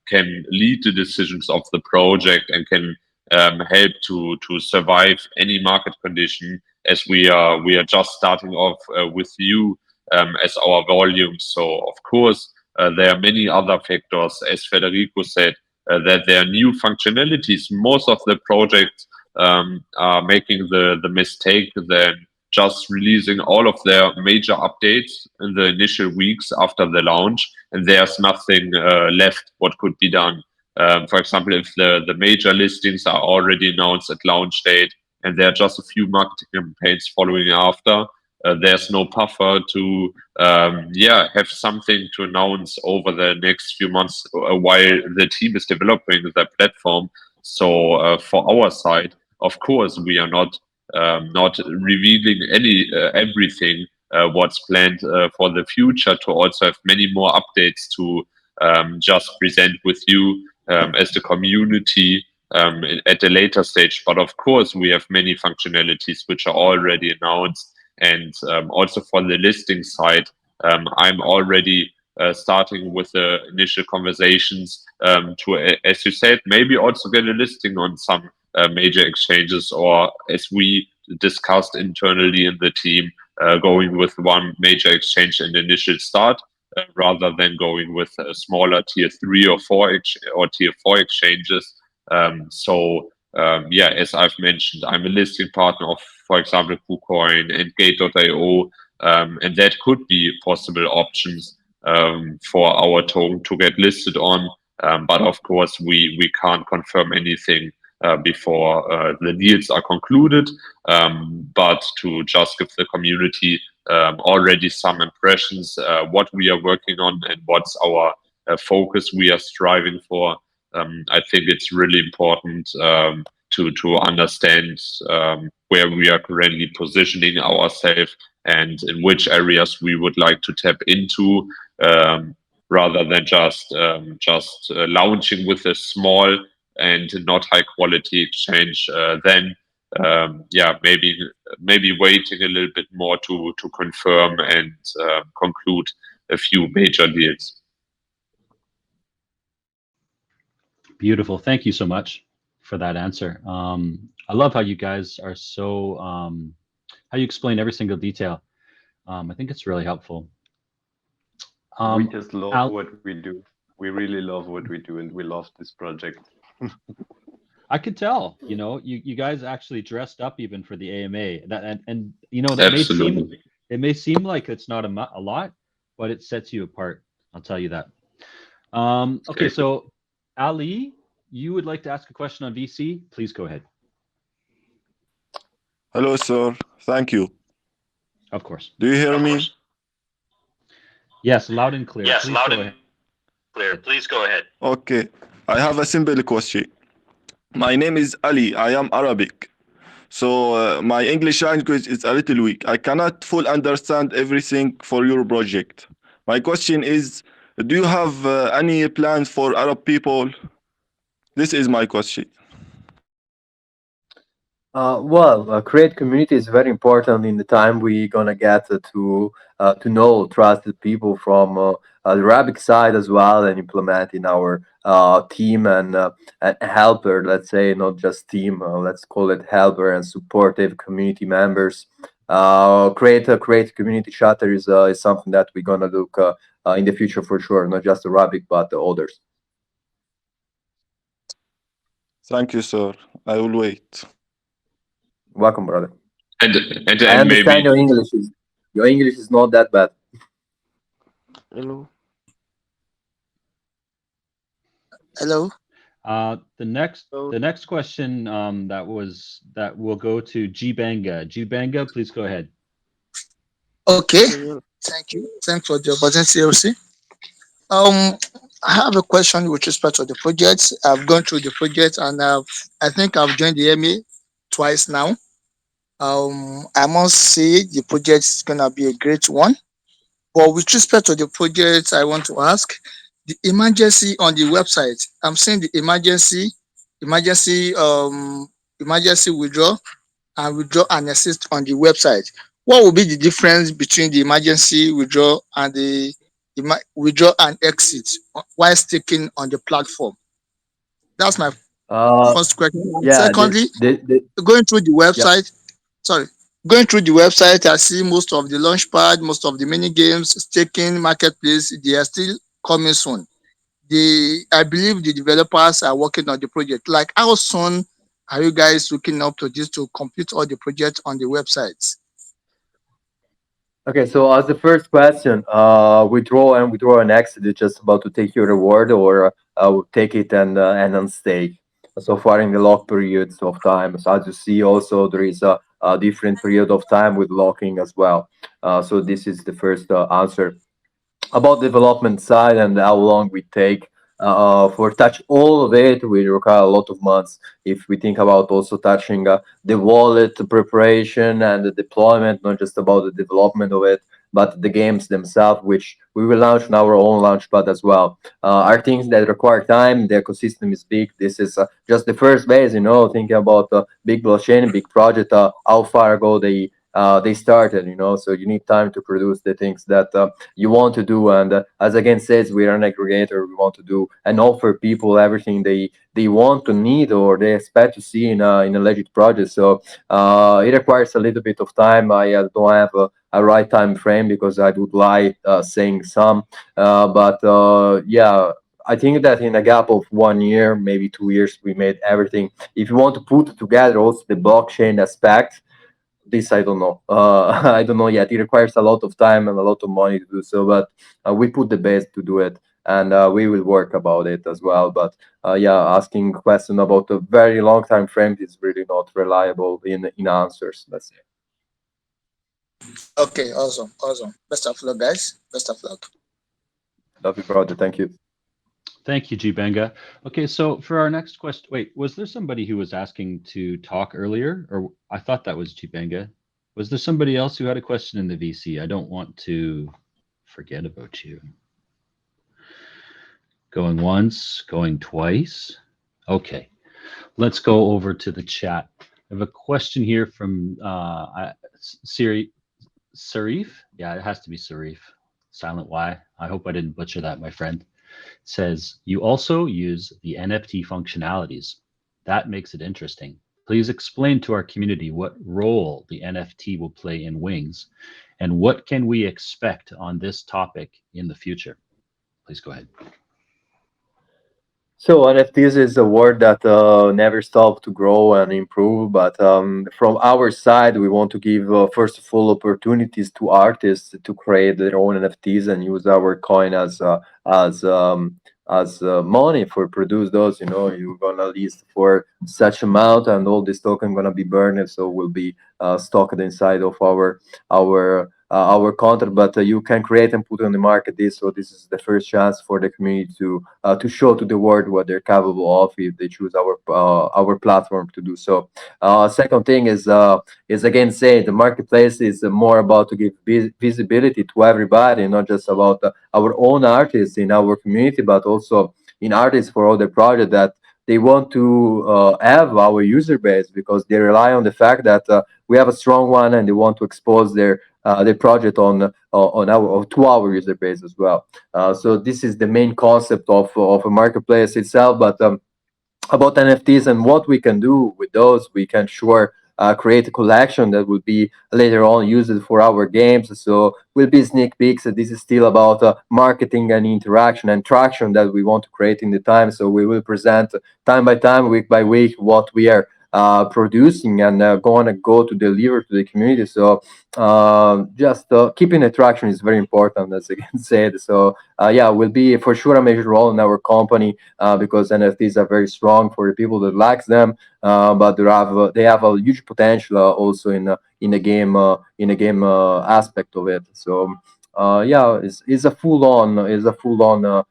can lead the decisions of the project and can help to survive any market condition, as we are just starting off with you as our volume. So of course there are many other factors, as Federico said, that there are new functionalities. Most of the projects are making the mistake then just releasing all of their major updates in the initial weeks after the launch, and there's nothing left what could be done. For example, if the major listings are already announced at launch date and there are just a few marketing campaigns following after, there's no buffer to have something to announce over the next few months while the team is developing their platform. So for our side, of course, we are not revealing everything what's planned for the future, to also have many more updates to just present with you as the community at a later stage. But of course, we have many functionalities which are already announced. And also for the listing side, I'm already starting with the initial conversations to, as you said, maybe also get a listing on some major exchanges, or as we discussed internally in the team, going with one major exchange in the initial start, rather than going with smaller tier 3 or 4 or tier 4 exchanges. As I've mentioned, I'm a listing partner of, for example, KuCoin and Gate.io, and that could be possible options for our token to get listed on. But of course, we can't confirm anything before the deals are concluded. But to just give the community already some impressions, what we are working on and what's our focus we are striving for. I think it's really important to understand where we are currently positioning ourselves and in which areas we would like to tap into, rather than just launching with a small and not high quality exchange. Maybe waiting a little bit more to confirm and conclude a few major deals. Beautiful. Thank you so much for that answer. I love how you guys are so how you explain every single detail. I think it's really helpful. We just love what we do. We really love what we do, and we love this project. I could tell, you guys actually dressed up even for the AMA. That and Absolutely. it may seem like it's not a lot, but it sets you apart. I'll tell you that. Okay, so Ali, you would like to ask a question on VC? Please go ahead. Hello, sir. Thank you. Of course. Do you hear me? Yes, loud and clear. Yes, Please loud go and ahead. clear. Please go ahead. Okay. I have a simple question. My name is Ali. I am Arabic. So my English language is a little weak. I cannot fully understand everything for your project. My question is, do you have any plans for Arab people? This is my question. Create community is very important in the time we're gonna get to know trusted people from the Arabic side as well, and implement in our team and helper. Let's say not just team. Let's call it helper and supportive community members. Create community chatter is something that we're gonna look in the future for sure. Not just Arabic, but the others. Thank you, sir. I will wait. Welcome, brother. And I understand maybe your English is not that bad. Hello. Hello. The next question that will go to Gbanga. Gbanga, please go ahead. Okay. Thank you. Thanks for the opportunity, LC. I have a question with respect to the project. I've gone through the project, and I think I've joined the MA twice now. I must say the project is gonna be a great one. But with respect to the project, I want to ask the emergency on the website. I'm seeing the emergency withdraw and assist on the website. What will be the difference between the emergency withdraw and the withdraw and exit while sticking on the platform? That's my first question. Yeah. Secondly, going through the website, going through the website, I see most of the launchpad, most of the mini games, staking, marketplace, they are still coming soon. I believe the developers are working on the project. Like how soon are you guys looking up to this to complete all the projects on the websites? Okay, so as the first question, withdraw and exit is just about to take your reward or take it and unstake. So far in the lock periods of time, so as you see, also there is a different period of time with locking as well. So this is the first answer about development side and how long we take for touch all of it. We require a lot of months. If we think about also touching the wallet preparation and the deployment, not just about the development of it, but the games themselves, which we will launch on our own launchpad as well, are things that require time. The ecosystem is big. This is just the first base, thinking about big blockchain, big project, how far ago they started, so you need time to produce the things that you want to do. And as again says, we are an aggregator. We want to do and offer people everything they want to need or they expect to see in a legit project. So it requires a little bit of time. I don't have a right time frame because I would lie saying some, but yeah. I think that in a gap of 1 year, maybe 2 years, we made everything. If you want to put together also the blockchain aspect, this I don't know. I don't know yet. It requires a lot of time and a lot of money to do so, but we put the best to do it, and we will work about it as well. But yeah, asking question about a very long time frame is really not reliable in answers. Let's say. Okay, awesome, awesome. Best of luck, guys. Best of luck. Love you, brother. Thank you. Thank you, Gbenga. Okay, so for our next question, wait, was there somebody who was asking to talk earlier? Or I thought that was Gbenga. Was there somebody else who had a question in the VC? I don't want to forget about you. Going once, going twice. Okay, let's go over to the chat. I have a question here from Sarif. Yeah, it has to be Sarif. Silent Y. I hope I didn't butcher that, my friend. Says, you also use the NFT functionalities. That makes it interesting. Please explain to our community what role the NFT will play in Wings and what can we expect on this topic in the future? Please go ahead. So NFTs is a word that never stops to grow and improve. But from our side, we want to give first of all opportunities to artists to create their own NFTs and use our coin as money for produce those. You're gonna list for such amount, and all this token gonna be burned, so will be stocked inside of our contract. But you can create and put on the market this. So this is the first chance for the community to show to the world what they're capable of if they choose our platform to do so. Second thing is again say the marketplace is more about to give visibility to everybody, not just about our own artists in our community, but also in artists for other projects that they want to have our user base because they rely on the fact that we have a strong one and they want to expose their project on our to our user base as well. So this is the main concept of a marketplace itself. But about NFTs and what we can do with those, we can sure create a collection that will be later on used for our games. So will be sneak peeks. This is still about marketing and interaction and traction that we want to create in the time. So we will present time by time, week by week, what we are producing and going to go to deliver to the community. So just keeping attraction is very important, as again said. So yeah, will be for sure a major role in our company because NFTs are very strong for the people that likes them, but they have a huge potential also in the game aspect of it. So yeah, it's a full on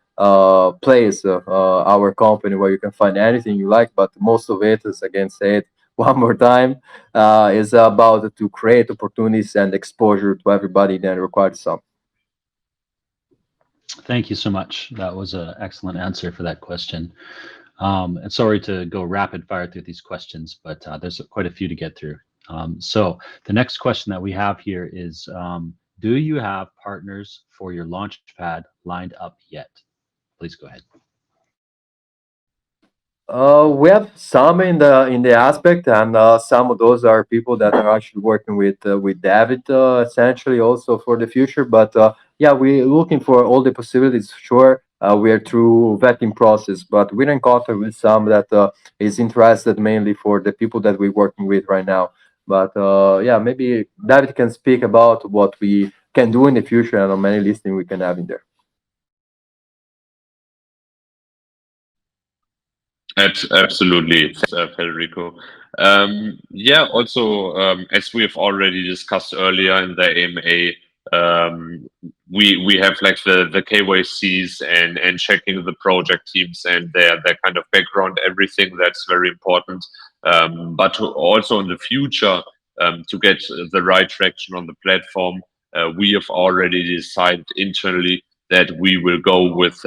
place our company where you can find anything you like, but most of it is again said one more time is about to create opportunities and exposure to everybody that requires some. Thank you so much. That was an excellent answer for that question. And sorry to go rapid fire through these questions, but there's quite a few to get through. So the next question that we have here is, do you have partners for your launchpad lined up yet? Please go ahead. We have some in the aspect, and some of those are people that are actually working with David essentially also for the future. But yeah, we're looking for all the possibilities. Sure, we are through vetting process, but we're in contact with some that is interested mainly for the people that we're working with right now. But yeah, maybe David can speak about what we can do in the future and how many listings we can have in there. Absolutely, Federico. Yeah, also, as we have already discussed earlier in the AMA, we have like the KYCs and checking the project teams and their kind of background, everything that's very important. But also in the future, to get the right traction on the platform, we have already decided internally that we will go with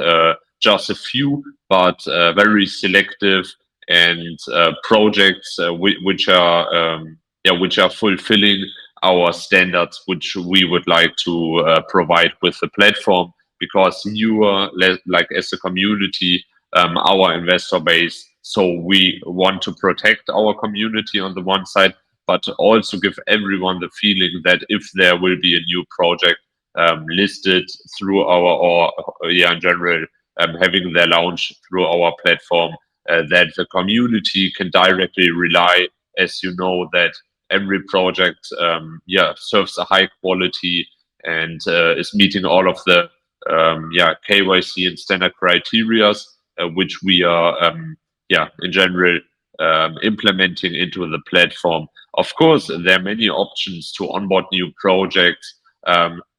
just a few, but very selective and projects which are fulfilling our standards, which we would like to provide with the platform. Because you are like as a community, our investor base, so we want to protect our community on the one side, but also give everyone the feeling that if there will be a new project listed through our, or yeah, in general, having their launch through our platform, that the community can directly rely, as you know, that every project serves a high quality and is meeting all of the KYC and standard criteria, which we are in general implementing into the platform. Of course, there are many options to onboard new projects.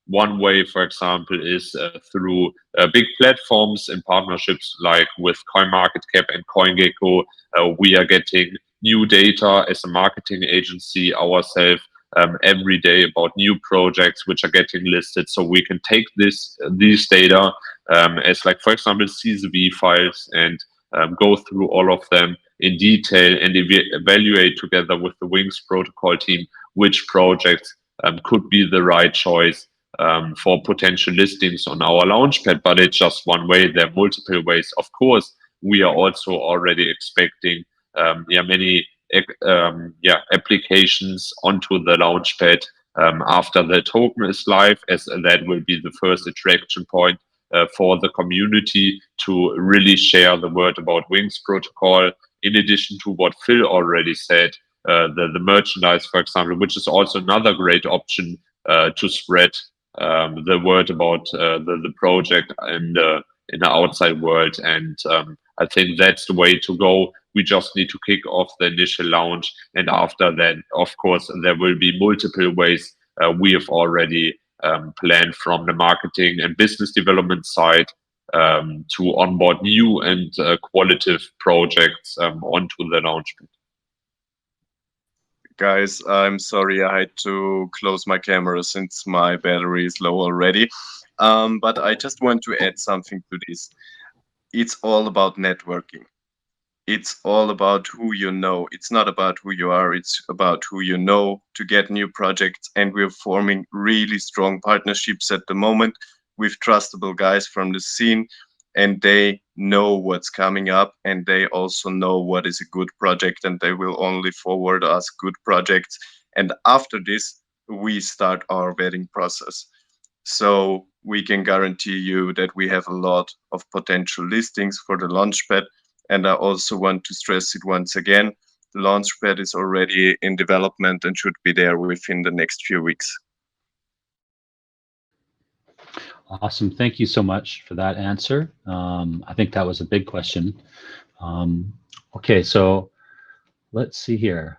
One way, for example, is through big platforms and partnerships like with CoinMarketCap and CoinGecko. We are getting new data as a marketing agency ourselves every day about new projects which are getting listed. So we can take these data as, like, for example, CSV files and go through all of them in detail and evaluate together with the WingsProtocol team which projects could be the right choice for potential listings on our launchpad. But it's just one way. There are multiple ways. Of course, we are also already expecting many applications onto the launchpad after the token is live, as that will be the first attraction point for the community to really share the word about WingsProtocol. In addition to what Phil already said, the merchandise, for example, which is also another great option to spread the word about the project in the outside world. And I think that's the way to go. We just need to kick off the initial launch, and after that, of course, there will be multiple ways we have already planned from the marketing and business development side to onboard new and qualitative projects onto the launchpad. Guys, I'm sorry, I had to close my camera since my battery is low already. But I just want to add something to this. It's all about networking. It's all about who you know. It's not about who you are, it's about who you know to get new projects. And we're forming really strong partnerships at the moment with trustable guys from the scene, and they know what's coming up, and they also know what is a good project, and they will only forward us good projects. And after this, we start our vetting process. So we can guarantee you that we have a lot of potential listings for the launchpad. And I also want to stress it once again, the launchpad is already in development and should be there within the next few weeks. Awesome. Thank you so much for that answer. I think that was a big question. Okay, so let's see here.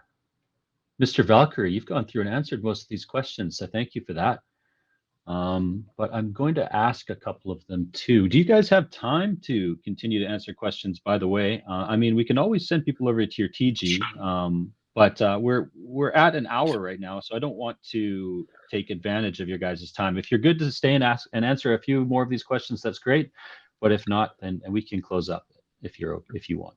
Mr. Valkyrie, you've gone through and answered most of these questions, so thank you for that. But I'm going to ask a couple of them too. Do you guys have time to continue to answer questions, by the way? I mean, we can always send people over to your TG, but we're at an hour right now, so I don't want to take advantage of your guys' time. If you're good to stay and ask and answer a few more of these questions, that's great. But if not, then we can close up if you want.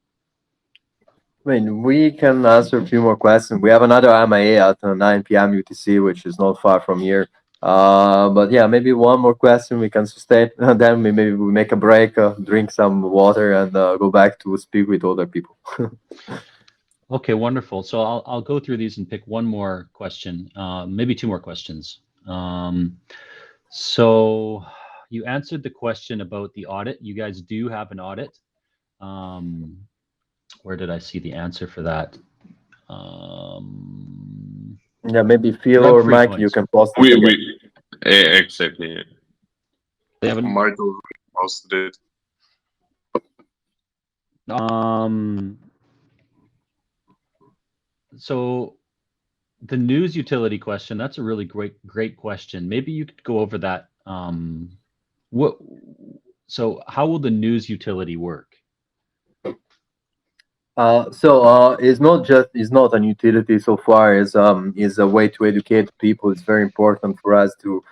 I mean, we can answer a few more questions. We have another MIA at 9 p.m. UTC, which is not far from here. But yeah, maybe one more question we can sustain. Then maybe we make a break, drink some water, and go back to speak with other people. Okay, wonderful. So I'll go through these and pick one more question, maybe two more questions. So you answered the question about the audit. You guys do have an audit. Where did I see the answer for that? Yeah, maybe Phil Drug or free Mike, you coins. can post it again. Exactly. They haven't. Michael posted it. So the news utility question, that's a really great question. Maybe you could go over that. So how will the news utility work? It's not an utility so far as is a way to educate people. It's very important for us to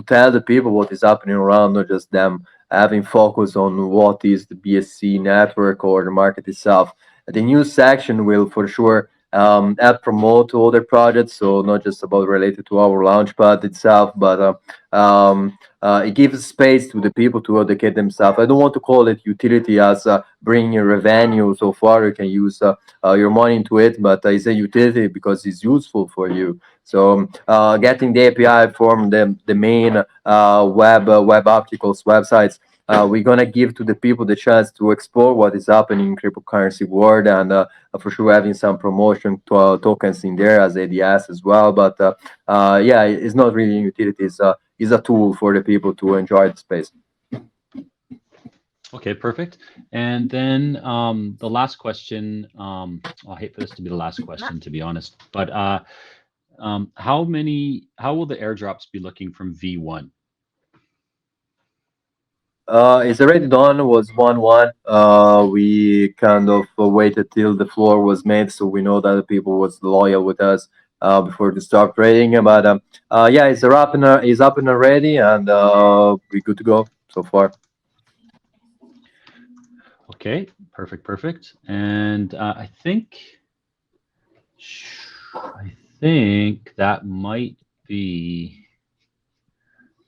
tell the people what is happening around, not just them having focus on what is the BSC network or the market itself. The news section will for sure help promote other projects, so not just about related to our launchpad itself, but it gives space to the people to educate themselves. I don't want to call it utility as bringing revenue. So far, you can use your money into it, but it's a utility because it's useful for you. So getting the API from the main web articles websites, we're gonna give to the people the chance to explore what is happening in cryptocurrency world, and for sure having some promotion to, tokens in there as ADS as well. But yeah, it's not really a utility. It's a tool for the people to enjoy the space. Okay, perfect. And then the last question, I hate for this to be the last question, to be honest, but how will the airdrops be looking from V1? It's already done. It was 1-1. We kind of waited till the floor was made, so we know that the people was loyal with us before to start trading. But yeah, it's up and ready, and we're good to go so far. Okay, perfect. And I think that might be.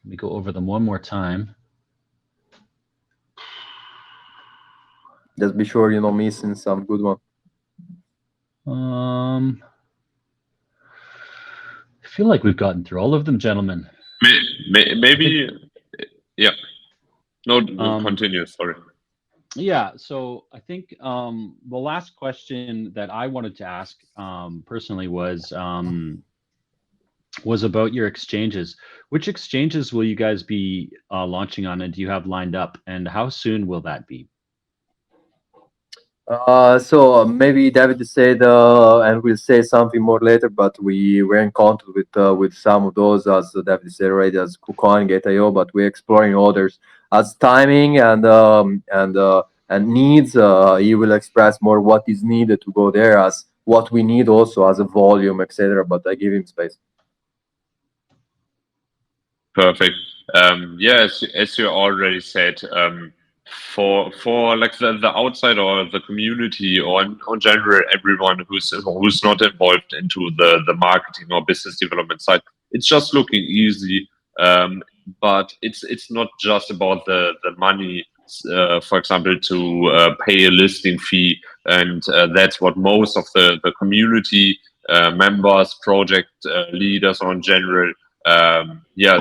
Let me go over them one more time. Just be sure you're not missing some good one. I feel like we've gotten through all of them, gentlemen. Maybe, yeah. No, continue. Sorry. Yeah, so I think the last question that I wanted to ask personally was about your exchanges. Which exchanges will you guys be launching on, and do you have lined up, and how soon will that be? So maybe David said, and we'll say something more later, but we were in contact with some of those, as David said already, as KuCoin, Gate.io, but we're exploring others as timing and needs. He will express more what is needed to go there, as what we need also as a volume, etc. But I give him space. Perfect. Yeah, as you already said, for like the outside or the community or in general everyone who's not involved into the marketing or business development side, it's just looking easy. But it's not just about the money. For example, to pay a listing fee, and that's what most of the community members, project leaders, or in general, yeah,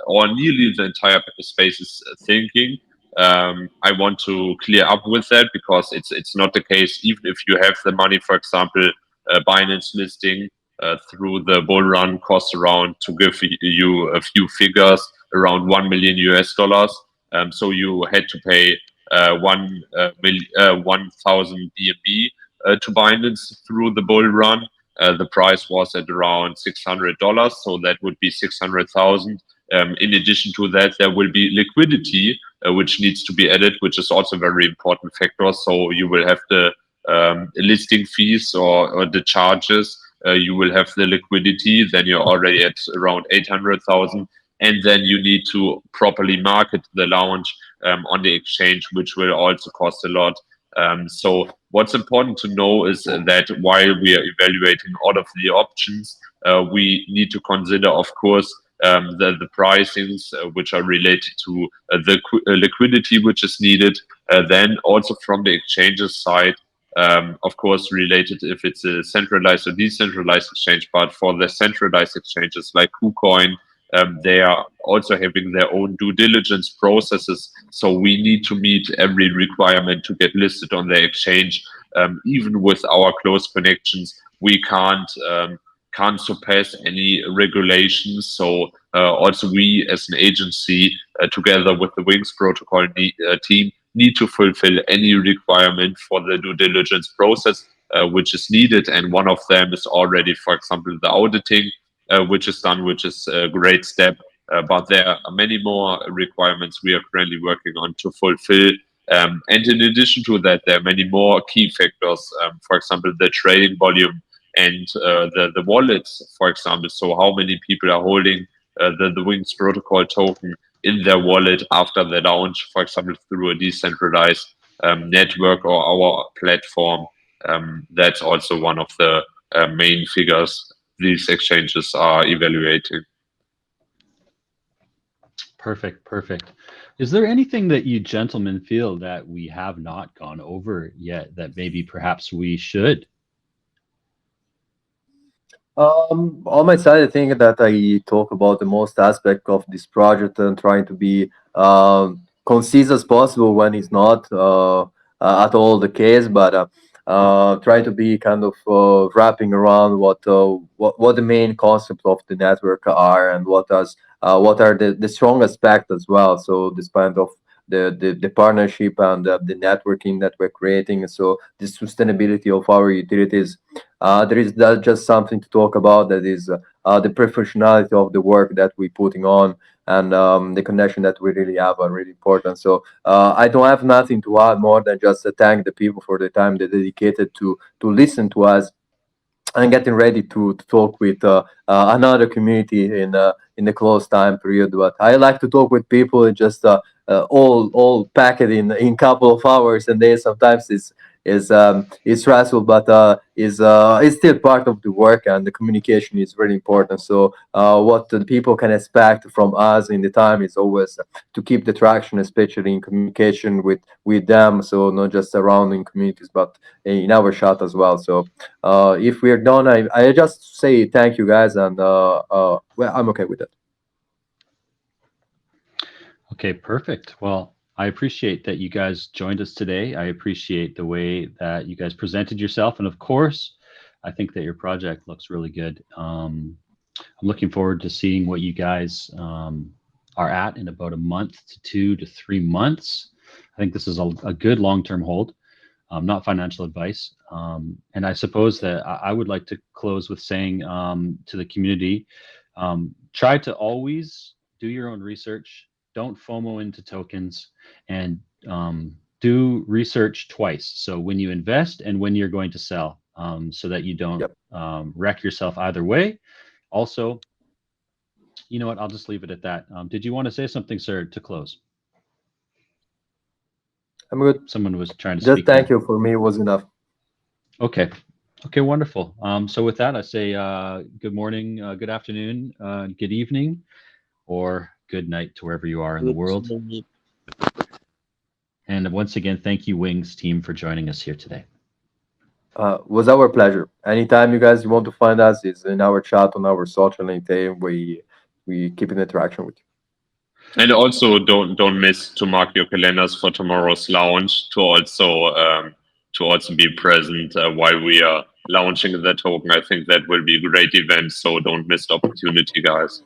or nearly the entire space is thinking. I want to clear up with that, because it's not the case. Even if you have the money, for example, Binance listing through the bull run costs around, to give you a few figures, around $1 million US. So you had to pay 1,000 BNB to Binance through the bull run. The price was at around $600, so that would be 600,000. In addition to that, there will be liquidity, which needs to be added, which is also a very important factor. So you will have the listing fees or the charges. You will have the liquidity. Then you're already at around 800,000. And then you need to properly market the launch on the exchange, which will also cost a lot. So what's important to know is that while we are evaluating all of the options, we need to consider, of course, the pricings which are related to the liquidity which is needed. Then also from the exchanges side, of course, related if it's a centralized or decentralized exchange. But for the centralized exchanges like KuCoin, they are also having their own due diligence processes. So we need to meet every requirement to get listed on the exchange. Even with our close connections, we can't surpass any regulations. So also we as an agency, together with the WingsProtocol team, need to fulfill any requirement for the due diligence process which is needed. And one of them is already, for example, the auditing, which is done, which is a great step. But there are many more requirements we are currently working on to fulfill. And in addition to that, there are many more key factors, for example, the trading volume and the wallets, for example. So how many people are holding the WingsProtocol token in their wallet after the launch, for example, through a decentralized network or our platform. That's also one of the main figures these exchanges are evaluating. Perfect, perfect. Is there anything that you gentlemen feel that we have not gone over yet that maybe perhaps we should? On my side, I think that I talk about the most aspect of this project and trying to be concise as possible when it's not at all the case, but try to be kind of wrapping around what the main concepts of the network are and what are the strong aspects as well. So this kind of the partnership and the networking that we're creating. So the sustainability of our utilities. There is not just something to talk about. That is the professionality of the work that we're putting on, and the connection that we really have are really important. So I don't have nothing to add more than just to thank the people for the time they dedicated to listen to us and getting ready to talk with another community in the close time period. But I like to talk with people and just all packed in couple of hours and days. Sometimes it's stressful, but it's still part of the work, and the communication is really important. So what the people can expect from us in the time is always to keep the traction, especially in communication with them. So not just surrounding communities, but in our chat as well. So if we're done, I just say thank you guys, and well, I'm okay with it. Okay, perfect. Well, I appreciate that you guys joined us today. I appreciate the way that you guys presented yourself. And of course, I think that your project looks really good. I'm looking forward to seeing what you guys are at in about a month to 2 to 3 months. I think this is a good long-term hold, not financial advice. And I suppose that I would like to close with saying to the community, try to always do your own research. Don't FOMO into tokens, and do research twice. So when you invest and when you're going to sell, so that you don't wreck yourself either way. Also, you know what? I'll just leave it at that. Did you want to say something, sir, to close? I'm good. Someone was trying to Just speak thank there. you. For me, it was enough. Okay. Okay, wonderful. So with that, I say good morning, good afternoon, good evening, or good night to wherever you are in the world. And once again, thank you, Wings team, for joining us here today. Was our pleasure. Anytime you guys want to find us, it's in our chat on our social anytime. We keep in interaction with you. And also don't miss to mark your calendars for tomorrow's launch to also be present while we are launching the token. I think that will be a great event, so don't miss the opportunity, guys.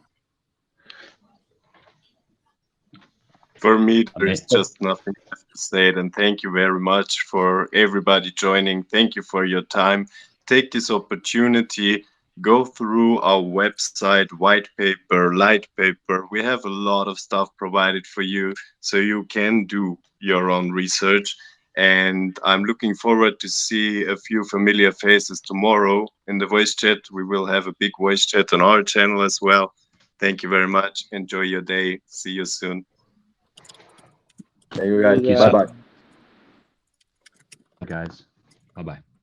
For me, there is just nothing left to say. And thank you very much for everybody joining. Thank you for your time. Take this opportunity, go through our website, white paper, light paper. We have a lot of stuff provided for you, so you can do your own research. And I'm looking forward to see a few familiar faces tomorrow in the voice chat. We will have a big voice chat on our channel as well. Thank you very much. Enjoy your day. See you soon. Thank you guys. Thank you, Bye bye. guys. Bye bye.